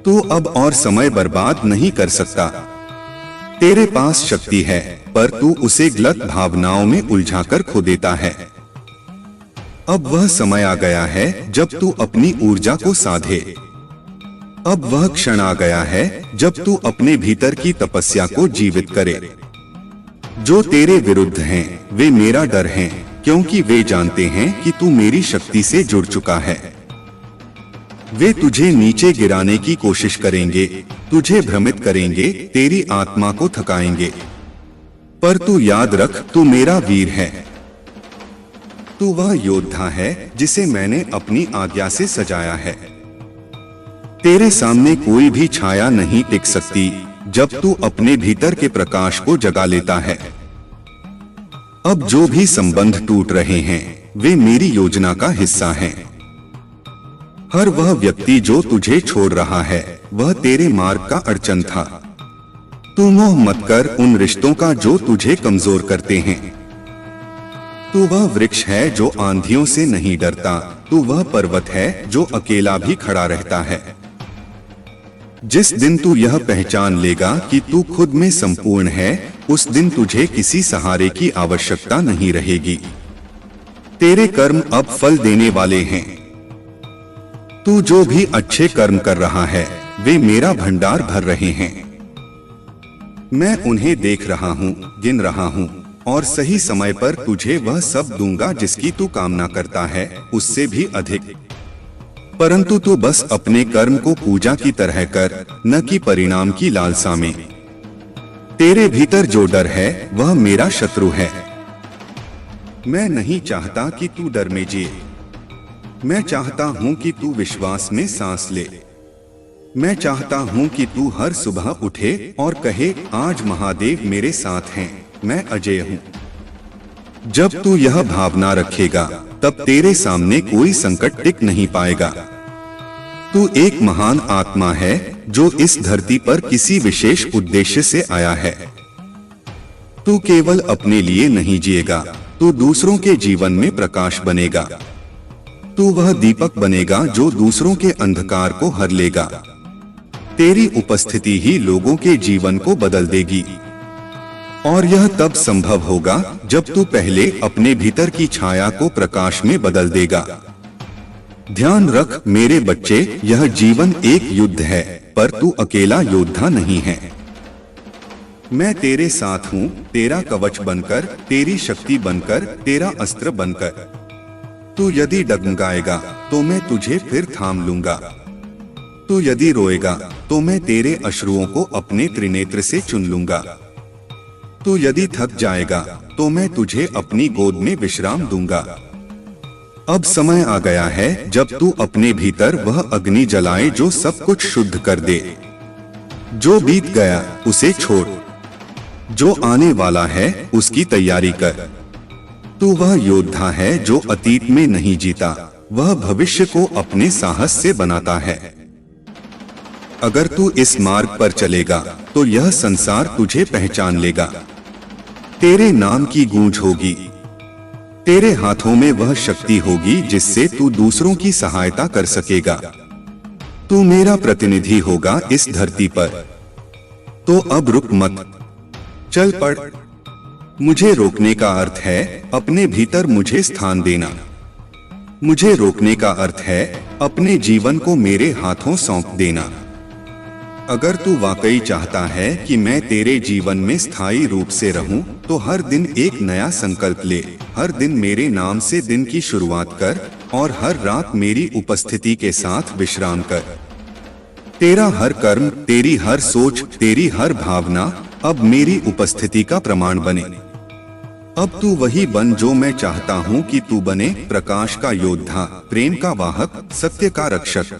A: तू अब और समय बर्बाद नहीं कर सकता। तेरे पास शक्ति है, पर तू उसे गलत भावनाओं में उलझाकर खो देता है। अब वह समय आ गया है जब तू अपनी ऊर्जा को साधे। अब वह क्षण आ गया है जब तू अपने भीतर की तपस्या को जीवित करे। जो तेरे विरुद्ध हैं, वे मेरा डर हैं, क्योंकि वे जानते हैं कि तू मेरी शक्ति से जुड़ चुका है। वे तुझे नीचे गिराने की कोशिश करेंगे, तुझे भ्रमित करेंगे, तेरी आत्मा को थकाएंगे। पर तू याद रख, तू मेरा वीर है। तू वह योद्धा है जिसे मैंने अपनी आज्ञा से सजाया है। तेरे सामने कोई भी छाया नहीं टिक सकती जब तू अपने भीतर के प्रकाश को जगा लेता है। अब जो भी संबंध टूट रहे हैं वे मेरी योजना का हिस्सा हैं। हर वह व्यक्ति जो तुझे छोड़ रहा है वह तेरे मार्ग का अड़चन था। तू मोह मत कर उन रिश्तों का जो तुझे कमजोर करते हैं। तू वह वृक्ष है जो आंधियों से नहीं डरता। तू वह पर्वत है जो अकेला भी खड़ा रहता है। जिस दिन तू यह पहचान लेगा कि तू खुद में संपूर्ण है, उस दिन तुझे किसी सहारे की आवश्यकता नहीं रहेगी। तेरे कर्म अब फल देने वाले हैं। तू जो भी अच्छे कर्म कर रहा है वे मेरा भंडार भर रहे हैं। मैं उन्हें देख रहा हूँ, गिन रहा हूँ और सही समय पर तुझे वह सब दूंगा जिसकी तू कामना करता है, उससे भी अधिक। परंतु तू बस अपने कर्म को पूजा की तरह कर, न कि परिणाम की लालसा में। तेरे भीतर जो डर है वह मेरा शत्रु है। मैं नहीं चाहता कि तू डर में जिए। मैं चाहता हूँ कि तू विश्वास में सांस ले। मैं चाहता हूँ कि तू हर सुबह उठे और कहे, आज महादेव मेरे साथ हैं, मैं अजय हूँ। जब तू यह भावना रखेगा तब तेरे सामने कोई संकट टिक नहीं पाएगा। तू एक महान आत्मा है जो इस धरती पर किसी विशेष उद्देश्य से आया है। तू केवल अपने लिए नहीं जिएगा, तू दूसरों के जीवन में प्रकाश बनेगा। तू वह दीपक बनेगा जो दूसरों के अंधकार को हर लेगा। तेरी उपस्थिति ही लोगों के जीवन को बदल देगी। और यह तब संभव होगा जब तू पहले अपने भीतर की छाया को प्रकाश में बदल देगा। ध्यान रख मेरे बच्चे, यह जीवन एक युद्ध है, पर तू अकेला योद्धा नहीं है। मैं तेरे साथ हूँ, तेरा कवच बनकर, तेरी शक्ति बनकर, तेरा अस्त्र बनकर। तू यदि डगमगाएगा तो मैं तुझे फिर थाम लूंगा। तू यदि रोएगा तो मैं तेरे अश्रुओं को अपने त्रिनेत्र से चुन लूंगा। तू यदि थक जाएगा तो मैं तुझे अपनी गोद में विश्राम दूंगा। अब समय आ गया है जब तू अपने भीतर वह अग्नि जलाए जो सब कुछ शुद्ध कर दे। जो बीत गया उसे छोड़, जो आने वाला है उसकी तैयारी कर। तू वह योद्धा है जो अतीत में नहीं जीता, वह भविष्य को अपने साहस से बनाता है। अगर तू इस मार्ग पर चलेगा तो यह संसार तुझे पहचान लेगा। तेरे नाम की गूंज होगी, तेरे हाथों में वह शक्ति होगी जिससे तू दूसरों की सहायता कर सकेगा। तू मेरा प्रतिनिधि होगा इस धरती पर। तो अब रुक मत, चल पड़। मुझे रोकने का अर्थ है अपने भीतर मुझे स्थान देना। मुझे रोकने का अर्थ है अपने जीवन को मेरे हाथों सौंप देना। अगर तू वाकई चाहता है कि मैं तेरे जीवन में स्थायी रूप से रहूं, तो हर दिन एक नया संकल्प ले। हर दिन मेरे नाम से दिन की शुरुआत कर और हर रात मेरी उपस्थिति के साथ विश्राम कर। तेरा हर कर्म, तेरी हर सोच, तेरी हर भावना अब मेरी उपस्थिति का प्रमाण बने। अब तू वही बन जो मैं चाहता हूँ कि तू बने, प्रकाश का योद्धा, प्रेम का वाहक, सत्य का रक्षक।